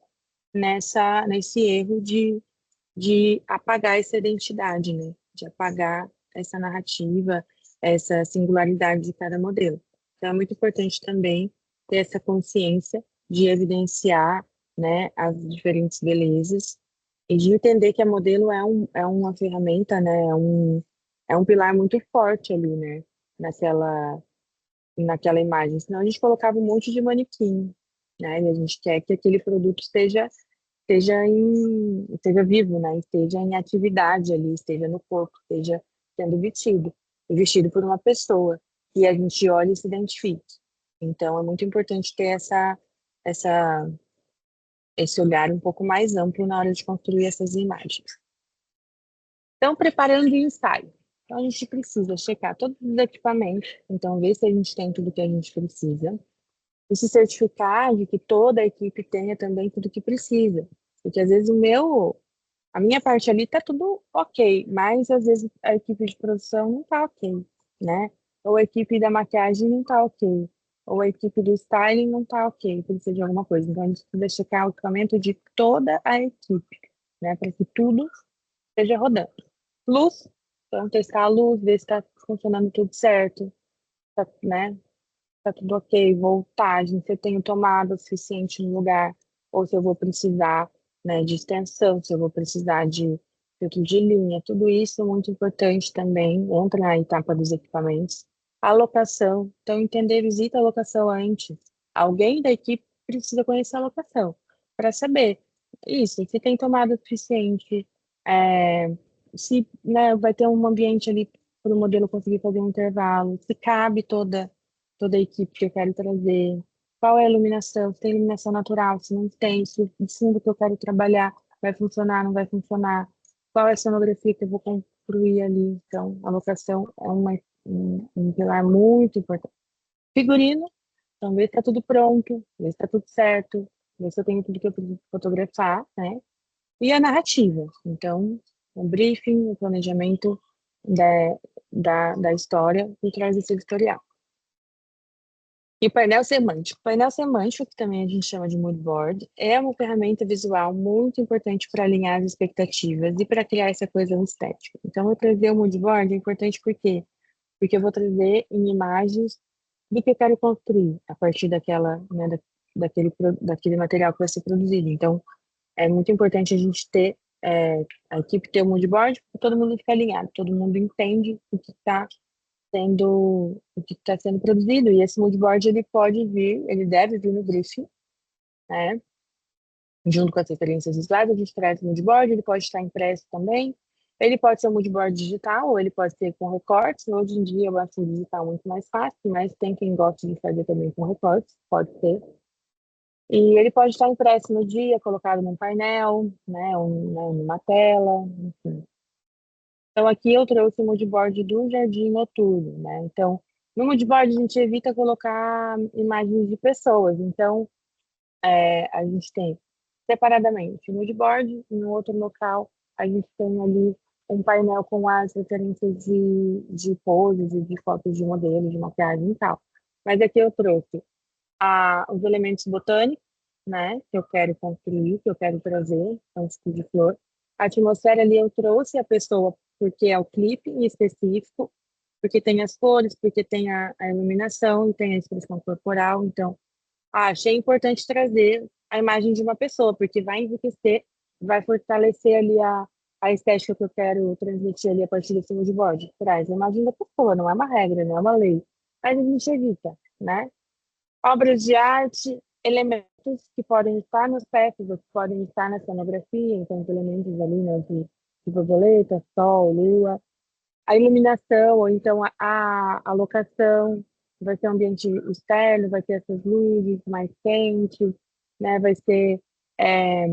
nesse erro de apagar essa identidade, né? De apagar essa narrativa, essa singularidade de cada modelo. Então, é muito importante também ter essa consciência de evidenciar, né, as diferentes belezas e de entender que a modelo é uma ferramenta, né, é um pilar muito forte ali, né, naquela imagem. Senão a gente colocava um monte de manequim, né, e a gente quer que aquele produto esteja vivo, né? Esteja em atividade ali, esteja no corpo, esteja sendo vestido, e vestido por uma pessoa, e a gente olha e se identifique. Então, é muito importante ter essa, esse olhar um pouco mais amplo na hora de construir essas imagens. Então, preparando o ensaio. Então, a gente precisa checar todos os equipamentos, então, ver se a gente tem tudo que a gente precisa, e se certificar de que toda a equipe tenha também tudo que precisa. Porque às vezes a minha parte ali tá tudo ok, mas às vezes a equipe de produção não tá ok, né? Ou a equipe da maquiagem não tá ok. ou a equipe do styling não está ok, precisa de alguma coisa. Então, a gente precisa checar o equipamento de toda a equipe, né, para que tudo esteja rodando. Luz, então testar a luz, ver se está funcionando tudo certo, tá, né? Tá tudo ok. Voltagem, se eu tenho tomada suficiente no lugar, ou se eu vou precisar, né, de extensão, se eu vou precisar de filtro de linha, tudo isso é muito importante também, entra na etapa dos equipamentos. Alocação, então entender visita a locação antes. Alguém da equipe precisa conhecer a locação para saber isso, se tem tomada suficiente, é, se, né, vai ter um ambiente ali para o modelo conseguir fazer um intervalo, se cabe toda a equipe que eu quero trazer, qual é a iluminação, se tem iluminação natural, se não tem, se o fundo que eu quero trabalhar vai funcionar, não vai funcionar, qual é a sonografia que eu vou construir ali. Então, a locação é um pilar muito importante. Figurino, então ver se está tudo pronto, ver se está tudo certo, ver se eu tenho tudo que eu preciso fotografar, né? E a narrativa, então, o briefing, o planejamento da história por trás desse editorial. E painel semântico. Painel semântico, que também a gente chama de mood board, é uma ferramenta visual muito importante para alinhar as expectativas e para criar essa coisa estética. Então, eu trazer o mood board é importante por quê? Porque eu vou trazer em imagens do que eu quero construir a partir daquela, né, daquele material que vai ser produzido. Então, é muito importante a gente ter, a equipe ter o mood board, para todo mundo ficar alinhado, todo mundo entende o que está sendo produzido, e esse mood board ele pode vir, ele deve vir no briefing, né? Junto com as referências dos slides, a gente traz o mood board, ele pode estar impresso também, ele pode ser um mood board digital, ou ele pode ser com recortes. Hoje em dia eu acho o digital muito mais fácil, mas tem quem gosta de fazer também com recortes, pode ser. E ele pode estar impresso no dia, colocado num painel, né, numa tela, enfim. Então, aqui eu trouxe o mood board do Jardim Noturno, né? Então, no mood board a gente evita colocar imagens de pessoas. Então, a gente tem separadamente o mood board, no outro local a gente tem ali um painel com as referências de poses e de fotos de modelos, de maquiagem e tal. Mas aqui eu trouxe os elementos botânicos, né, que eu quero construir, que eu quero trazer, então, tipo de flor. A atmosfera ali eu trouxe a pessoa, porque é o clipe em específico, porque tem as cores, porque tem a iluminação, e tem a expressão corporal. Então, achei importante trazer a imagem de uma pessoa, porque vai enriquecer, vai fortalecer ali a estética que eu quero transmitir ali a partir desse moodboard. Traz a imagem da pessoa, não é uma regra, não é uma lei. Mas a gente evita, né? Obras de arte, elementos que podem estar nas peças ou que podem estar na cenografia, então os elementos ali, né, de borboleta, sol, lua, a iluminação, ou então a locação, vai ser um ambiente externo, vai ter essas luzes mais quentes, né, vai ser é,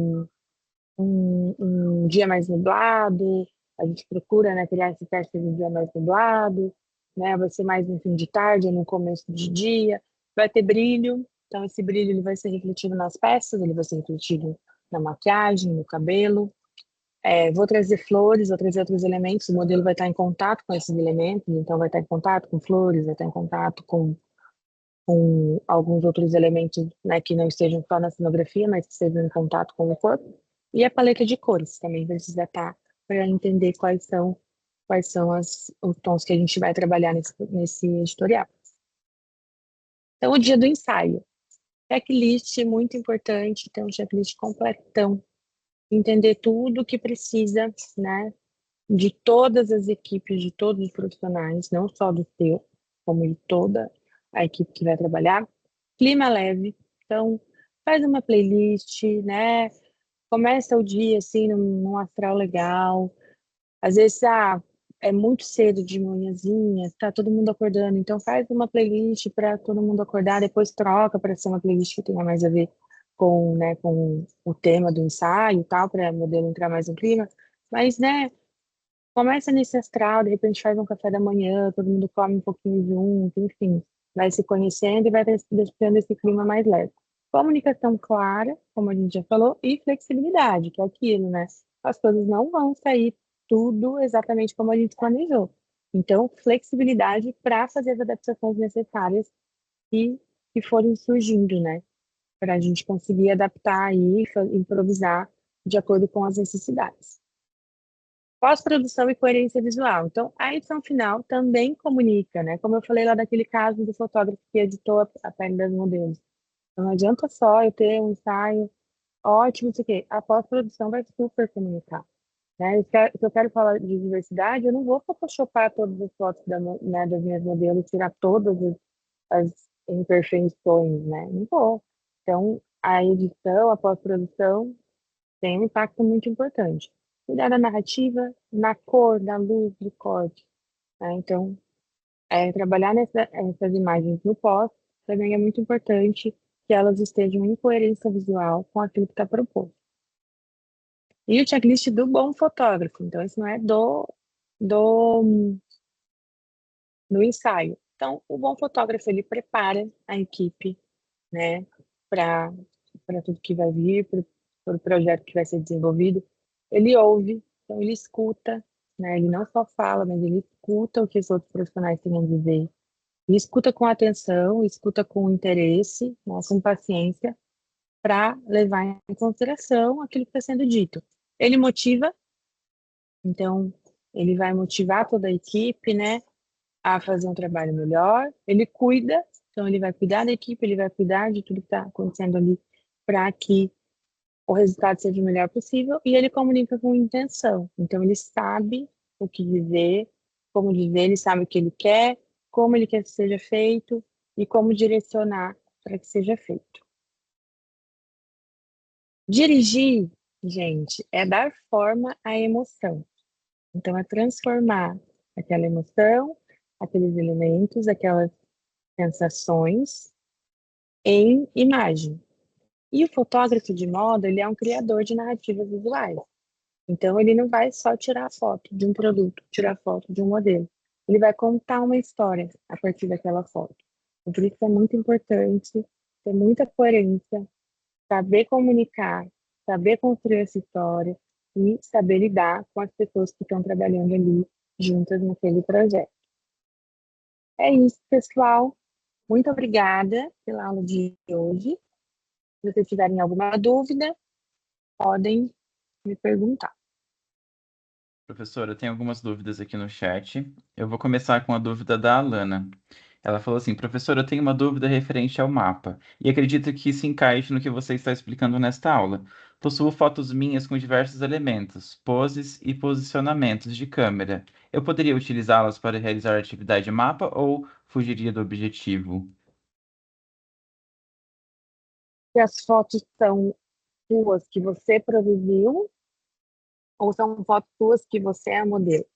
um dia mais nublado, a gente procura, né, criar esse teste de um dia mais nublado, né, vai ser mais no fim de tarde ou no começo de dia, vai ter brilho, então esse brilho ele vai ser refletido nas peças, ele vai ser refletido na maquiagem, no cabelo. Vou trazer flores, vou trazer outros elementos, o modelo vai estar em contato com esses elementos, então vai estar em contato com flores, vai estar em contato com alguns outros elementos, né, que não estejam só na cenografia, mas que estejam em contato com o corpo. E a paleta de cores também precisa estar para entender quais são os tons que a gente vai trabalhar nesse editorial. Então, o dia do ensaio. Checklist muito importante, ter um checklist completão, entender tudo o que precisa, né, de todas as equipes, de todos os profissionais, não só do teu, como de toda a equipe que vai trabalhar. Clima leve, então faz uma playlist, né? Começa o dia assim num astral legal. Às vezes é muito cedo de manhãzinha, tá todo mundo acordando, então faz uma playlist para todo mundo acordar, depois troca para ser uma playlist que tenha mais a ver com, né, com o tema do ensaio e tal, para o modelo entrar mais no clima. Mas, né, começa nesse astral, de repente faz um café da manhã, todo mundo come um pouquinho junto, enfim, vai se conhecendo e vai deixando esse clima mais leve. Comunicação clara, como a gente já falou, e flexibilidade, que é aquilo, né? As coisas não vão sair tudo exatamente como a gente planejou. Então, flexibilidade para fazer as adaptações necessárias e que forem surgindo, né? Para a gente conseguir adaptar aí, improvisar de acordo com as necessidades. Pós-produção e coerência visual. Então, a edição final também comunica, né? Como eu falei lá daquele caso do fotógrafo que editou a pele das modelos. Então, não adianta só eu ter um ensaio ótimo, não sei o quê. A pós-produção vai super comunicar, né? Se eu quero falar de diversidade, eu não vou photoshopar todas as fotos né, das minhas modelos, tirar todas as imperfeições, né? Não vou. Então, a edição, a pós-produção tem um impacto muito importante. Cuidar da narrativa, na cor, na luz, do corte, né? Então, trabalhar nessas imagens no pós também é muito importante que elas estejam em coerência visual com aquilo que está proposto. E o checklist do bom fotógrafo. Então, isso não é do, do ensaio. Então, o bom fotógrafo, ele prepara a equipe, né, para tudo que vai vir, para o projeto que vai ser desenvolvido. Ele ouve, então ele escuta, né, ele não só fala, mas ele escuta o que os outros profissionais têm a dizer. E escuta com atenção, escuta com interesse, né, com paciência, para levar em consideração aquilo que está sendo dito. Ele motiva, então ele vai motivar toda a equipe, né, a fazer um trabalho melhor. Ele cuida, então ele vai cuidar da equipe, ele vai cuidar de tudo que está acontecendo ali para que o resultado seja o melhor possível. E ele comunica com intenção, então ele sabe o que dizer, como dizer, ele sabe o que ele quer, como ele quer que seja feito e como direcionar para que seja feito. Dirigir, gente, é dar forma à emoção. Então, é transformar aquela emoção, aqueles elementos, aquelas sensações em imagem. E o fotógrafo de moda, ele é um criador de narrativas visuais. Então, ele não vai só tirar foto de um produto, tirar foto de um modelo. Ele vai contar uma história a partir daquela foto. Então, por isso é muito importante ter muita coerência, saber comunicar, saber construir essa história e saber lidar com as pessoas que estão trabalhando ali juntas naquele projeto. É isso, pessoal. Muito obrigada pela aula de hoje. Se vocês tiverem alguma dúvida, podem me perguntar. Professora, eu tenho algumas dúvidas aqui no chat. Eu vou começar com a dúvida da Alana. Ela falou assim: professora, eu tenho uma dúvida referente ao mapa e acredito que se encaixe no que você está explicando nesta aula. Possuo fotos minhas com diversos elementos, poses e posicionamentos de câmera. Eu poderia utilizá-las para realizar a atividade mapa ou fugiria do objetivo? Se as fotos são suas que você produziu ou são fotos suas que você é a modelo?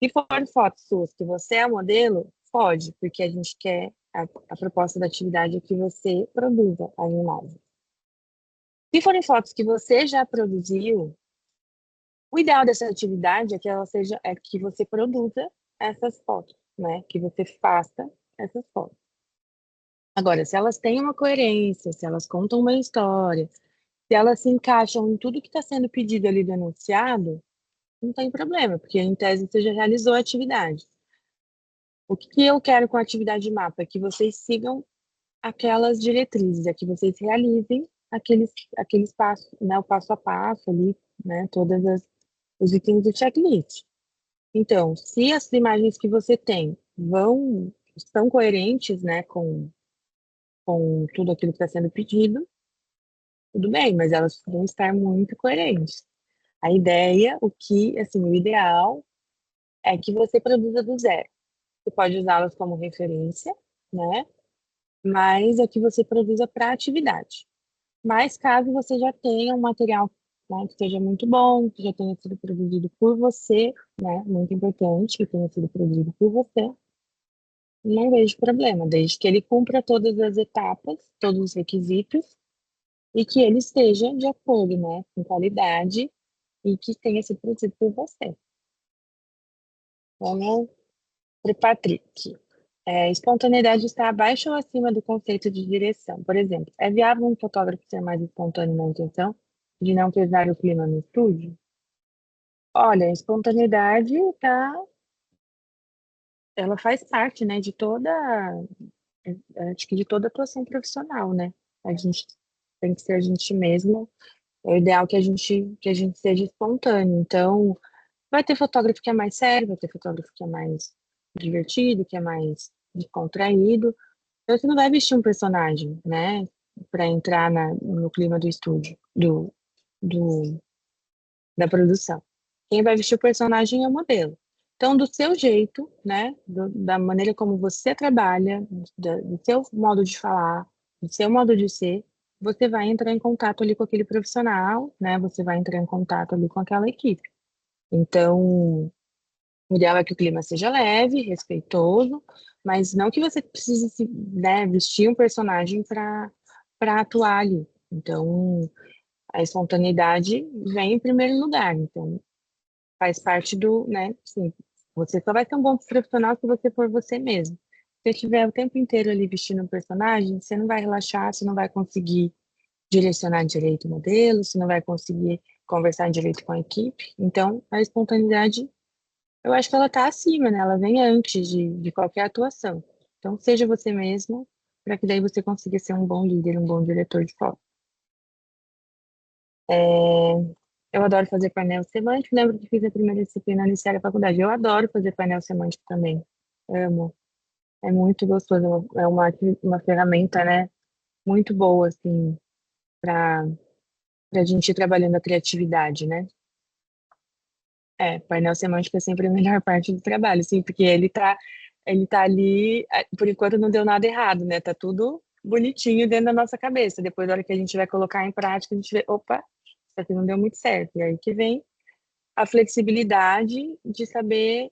Se for fotos suas que você é a modelo, pode, porque a gente quer a proposta da atividade é que você produza as imagens. Se forem fotos que você já produziu, o ideal dessa atividade é que você produza essas fotos, né? Que você faça essas fotos. Agora, se elas têm uma coerência, se elas contam uma história, se elas se encaixam em tudo que está sendo pedido ali do enunciado, não tem problema, porque em tese você já realizou a atividade. O que eu quero com a atividade de mapa é que vocês sigam aquelas diretrizes, é que vocês realizem aqueles passos, né, o passo a passo ali, né, os itens do checklist. Então, se as imagens que você tem estão coerentes, né, com tudo aquilo que está sendo pedido, tudo bem, mas elas vão estar muito coerentes. A ideia, assim, o ideal é que você produza do zero. Você pode usá-las como referência, né? Mas é que você produza para atividade. Mas caso você já tenha um material, né, que seja muito bom, que já tenha sido produzido por você, né? Muito importante que tenha sido produzido por você, não vejo problema, desde que ele cumpra todas as etapas, todos os requisitos, e que ele esteja de acordo, né, com qualidade e que tenha sido produzido por você. Vamos para o Patrick. Espontaneidade está abaixo ou acima do conceito de direção? Por exemplo, é viável um fotógrafo ser mais espontâneo na intenção de não pesar o clima no estúdio? Olha, a espontaneidade ela faz parte, né, de Acho que de toda atuação profissional, né? A gente tem que ser a gente mesmo. É o ideal que a gente seja espontâneo. Então, vai ter fotógrafo que é mais sério, vai ter fotógrafo que é mais divertido, que é mais descontraído. Então, você não vai vestir um personagem, né? Para entrar no clima do estúdio, do, da produção. Quem vai vestir o personagem é o modelo. Então, do seu jeito, né? Da maneira como você trabalha, do seu modo de falar, do seu modo de ser, você vai entrar em contato ali com aquele profissional, né? Você vai entrar em contato ali com aquela equipe. Então, o ideal é que o clima seja leve, respeitoso, mas não que você precise né, vestir um personagem para atuar ali. Então, a espontaneidade vem em primeiro lugar. Então, faz parte do, né? Sim, você só vai ser um bom profissional se você for você mesmo. Se você estiver o tempo inteiro ali vestindo um personagem, você não vai relaxar, você não vai conseguir direcionar direito o modelo, você não vai conseguir conversar direito com a equipe. Então, a espontaneidade eu acho que ela está acima, né? Ela vem antes de qualquer atuação. Então, seja você mesmo, para que daí você consiga ser um bom líder, um bom diretor de foto. Eu adoro fazer painel semântico. Lembro que fiz a primeira disciplina inicial da faculdade. Eu adoro fazer painel semântico também. Amo. É muito gostoso. É uma ferramenta, né? Muito boa, assim, para a gente ir trabalhando a criatividade, né? Painel semântico é sempre a melhor parte do trabalho, sim, porque ele tá ali, por enquanto não deu nada errado, né? Tá tudo bonitinho dentro da nossa cabeça. Depois, na hora que a gente vai colocar em prática, a gente vê, opa, isso aqui não deu muito certo. E aí que vem a flexibilidade de saber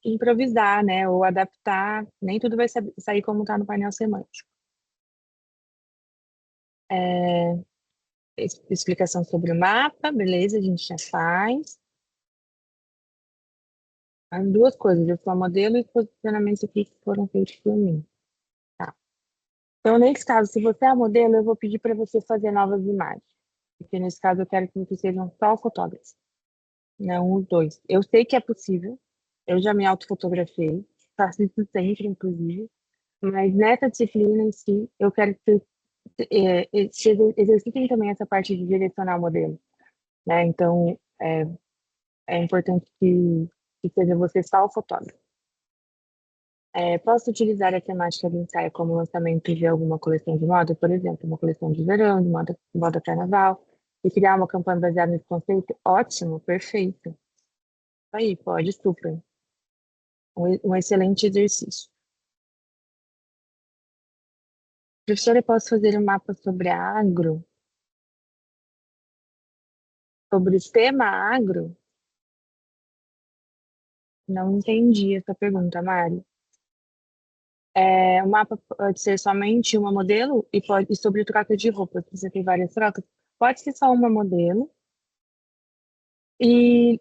improvisar, né? Ou adaptar. Nem tudo vai sair como tá no painel semântico. Explicação sobre o mapa, beleza, a gente já faz. As duas coisas, eu sou modelo e posicionamento aqui que foram feitos por mim. Tá. Então, nesse caso, se você é a modelo, eu vou pedir para você fazer novas imagens. Porque nesse caso eu quero que você seja só o fotógrafo, não os dois. Eu sei que é possível, eu já me autofotografei, faço isso sempre, inclusive, mas nessa disciplina em si, eu quero que vocês exercitem também essa parte de direcionar o modelo, né? Então, é importante que seja você só o fotógrafo. Posso utilizar a temática do ensaio como lançamento de alguma coleção de moda, por exemplo, uma coleção de verão, de moda carnaval, e criar uma campanha baseada nesse conceito? Ótimo, perfeito. Aí, pode, super. Um excelente exercício. Professora, eu posso fazer um mapa sobre a agro? Sobre o tema agro? Não entendi essa pergunta, Mari. O mapa pode ser somente uma modelo e sobre troca de roupas. Você tem várias trocas? Pode ser só uma modelo e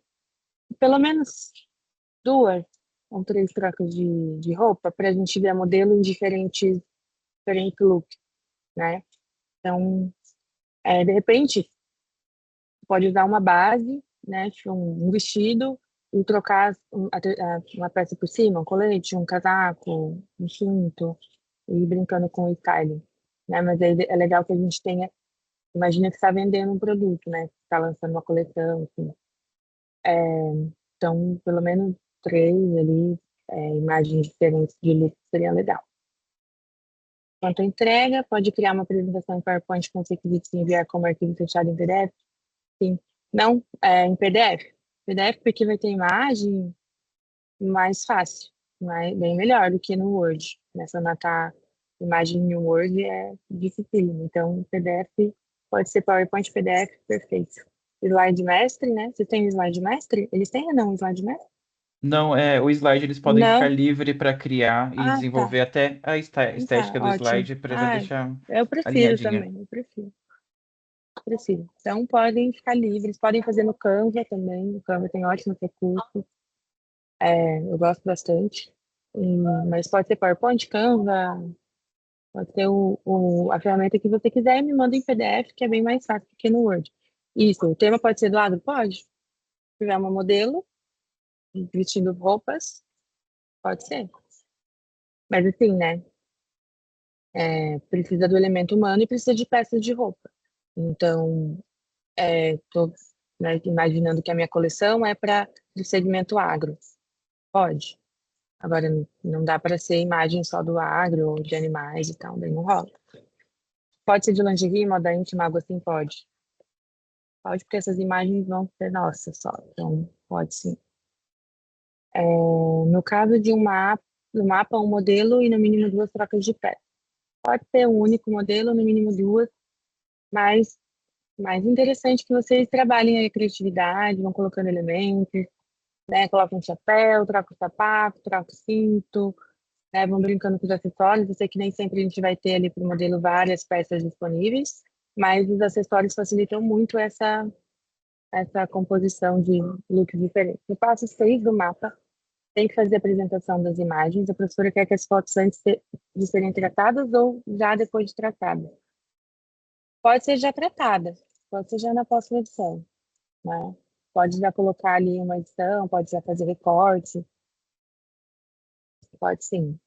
pelo menos duas ou três trocas de roupa para a gente ver a modelo em diferentes looks, né? Então, de repente, pode usar uma base, né? Tipo um vestido e trocar uma peça por cima, um colete, um casaco, um cinto, e ir brincando com o styling, né? Mas aí é legal que a gente tenha, imagina que está vendendo um produto, né? Está lançando uma coleção, assim. Então, pelo menos três ali, imagens diferentes de look seria legal. Quanto à entrega, pode criar uma apresentação em PowerPoint com os requisitos e enviar como arquivo fechado em PDF? Sim. Não, em PDF. PDF porque vai ter imagem mais fácil, bem melhor do que no Word. Né? Formatar imagem em Word é difícil. Então, PDF pode ser PowerPoint, PDF, perfeito. Slide mestre, né? Você tem slide mestre? Eles têm ou não slide mestre? Não, o slide eles podem ficar Não. livre para criar e Ah, tá. desenvolver até a Tá, estética do ótimo. slide para já Ah, deixar eu prefiro alinhadinha. também, eu prefiro. Prefiro. Então, podem ficar livres, podem fazer no Canva também. O Canva tem ótimos recursos, eu gosto bastante. Mas pode ser PowerPoint, Canva, pode ser a ferramenta que você quiser e me manda em PDF, que é bem mais fácil do que no Word. Isso, o tema pode ser do agro? Pode. Se tiver uma modelo vestindo roupas, pode ser. Mas assim, né? Precisa do elemento humano e precisa de peças de roupa. Então, estou, né, imaginando que a minha coleção é para do segmento agro. Pode. Agora, não dá para ser imagem só do agro ou de animais e tal, daí não rola. Pode ser de lingerie, moda íntima, algo assim, pode. Pode, porque essas imagens vão ser nossas só. Então, pode sim. No caso de um mapa, um modelo e no mínimo duas trocas de peças. Pode ser um único modelo, no mínimo duas, mas mais interessante que vocês trabalhem a criatividade, vão colocando elementos, né? Colocam um chapéu, troca o sapato, troca o cinto, né? Vão brincando com os acessórios. Eu sei que nem sempre a gente vai ter ali para o modelo várias peças disponíveis, mas os acessórios facilitam muito essa composição de looks diferentes. No passo 6 do mapa, tem que fazer a apresentação das imagens. A professora quer que as fotos de serem tratadas ou já depois de tratadas. Pode ser já tratada, pode ser já na pós-produção, né? Pode já colocar ali uma edição, pode já fazer recorte, pode sim.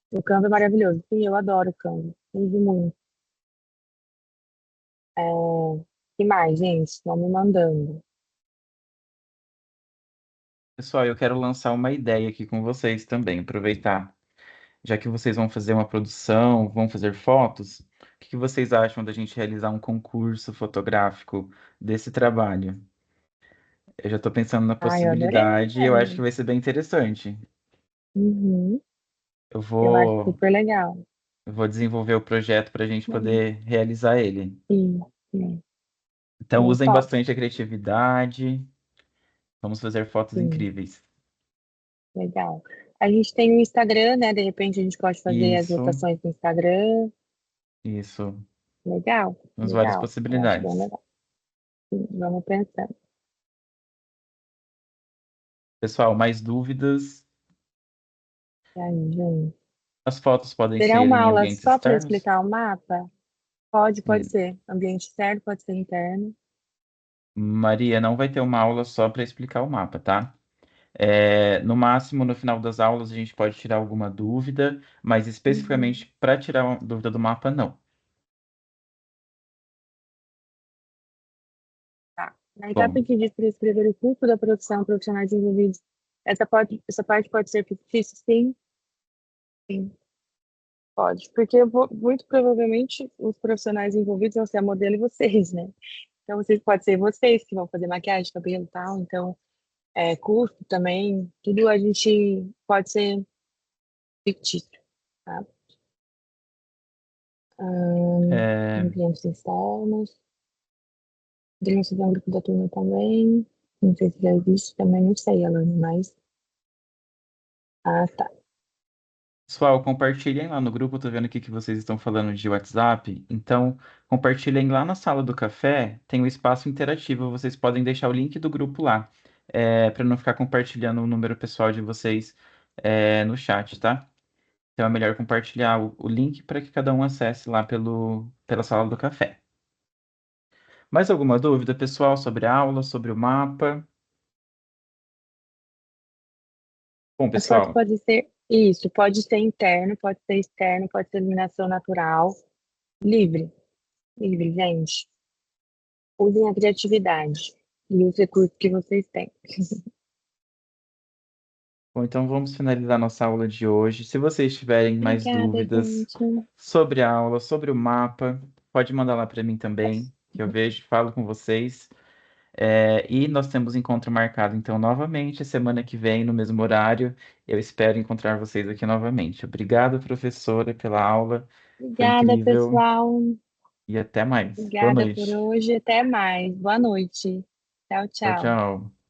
O Canva é maravilhoso. Sim, eu adoro o Canva. Uso muito. É... que mais, gente? Vão me mandando. Pessoal, eu quero lançar uma ideia aqui com vocês também, aproveitar, já que vocês vão fazer uma produção, vão fazer fotos, o que que vocês acham da gente realizar um concurso fotográfico desse trabalho? Eu já estou pensando na Ai, eu adorei. possibilidade e eu acho que vai ser bem interessante. Uhum. Eu Eu acho vou, super legal. eu vou desenvolver o projeto para a gente Uhum. poder realizar ele. Sim, sim. Então, Eu usem topo, bastante a criatividade. Vamos fazer fotos sim. incríveis. Legal. A gente tem o Instagram, né? De repente a gente pode fazer as Isso, votações no Instagram. isso. Legal, Temos várias legal. Eu acho bem possibilidades. legal. Sim, vamos pensando. Pessoal, mais dúvidas? E aí, gente? As fotos podem Será ser uma em aula ambientes só para externos? explicar o mapa? Pode Hum, ser. Ambiente externo, pode ser interno. Maria, não vai ter uma aula só para explicar o mapa, tá? No máximo, no final das aulas, a gente pode tirar alguma dúvida, mas Uhum. especificamente para tirar uma dúvida do mapa, não. Tá. Na etapa Bom, que diz para escrever o curso da produção profissionais envolvidos, essa parte pode ser fictícia? Sim, sim, pode. Porque muito provavelmente os profissionais envolvidos vão ser a modelo e vocês, né? Então, vocês pode ser vocês que vão fazer maquiagem, cabelo e tal. Então, custo também, tudo a gente pode ser fictício, tá? é, Ambientes externos. Poderiam fazer um grupo da turma também. Não sei se já existe também, não sei, Alana, mas. Ah, tá. pessoal, compartilhem lá no grupo, eu tô vendo aqui que vocês estão falando de WhatsApp, então compartilhem lá na sala do café, tem o espaço interativo, vocês podem deixar o link do grupo lá, para não ficar compartilhando o número pessoal de vocês no chat, tá? Então é melhor compartilhar o link para que cada um acesse lá pela sala do café. Mais alguma dúvida, pessoal, sobre a aula, sobre o mapa? Bom, As fotos pessoal, podem ser isso, pode ser interno, pode ser externo, pode ser iluminação natural. Livre, livre, gente. Usem a criatividade e os recursos que vocês têm. bom, então vamos finalizar nossa aula de hoje. Se vocês tiverem mais Obrigada, dúvidas gente. sobre a aula, sobre o mapa, pode mandar lá para mim também, que eu vejo, falo com vocês. E nós temos encontro marcado, então, novamente, semana que vem, no mesmo horário. Eu espero encontrar vocês aqui novamente. Obrigado, professora, pela aula. Foi Obrigada, incrível pessoal. e até mais. Boa Obrigada por noite. hoje. Até mais. Boa noite. Tchau, Tchau, tchau. tchau.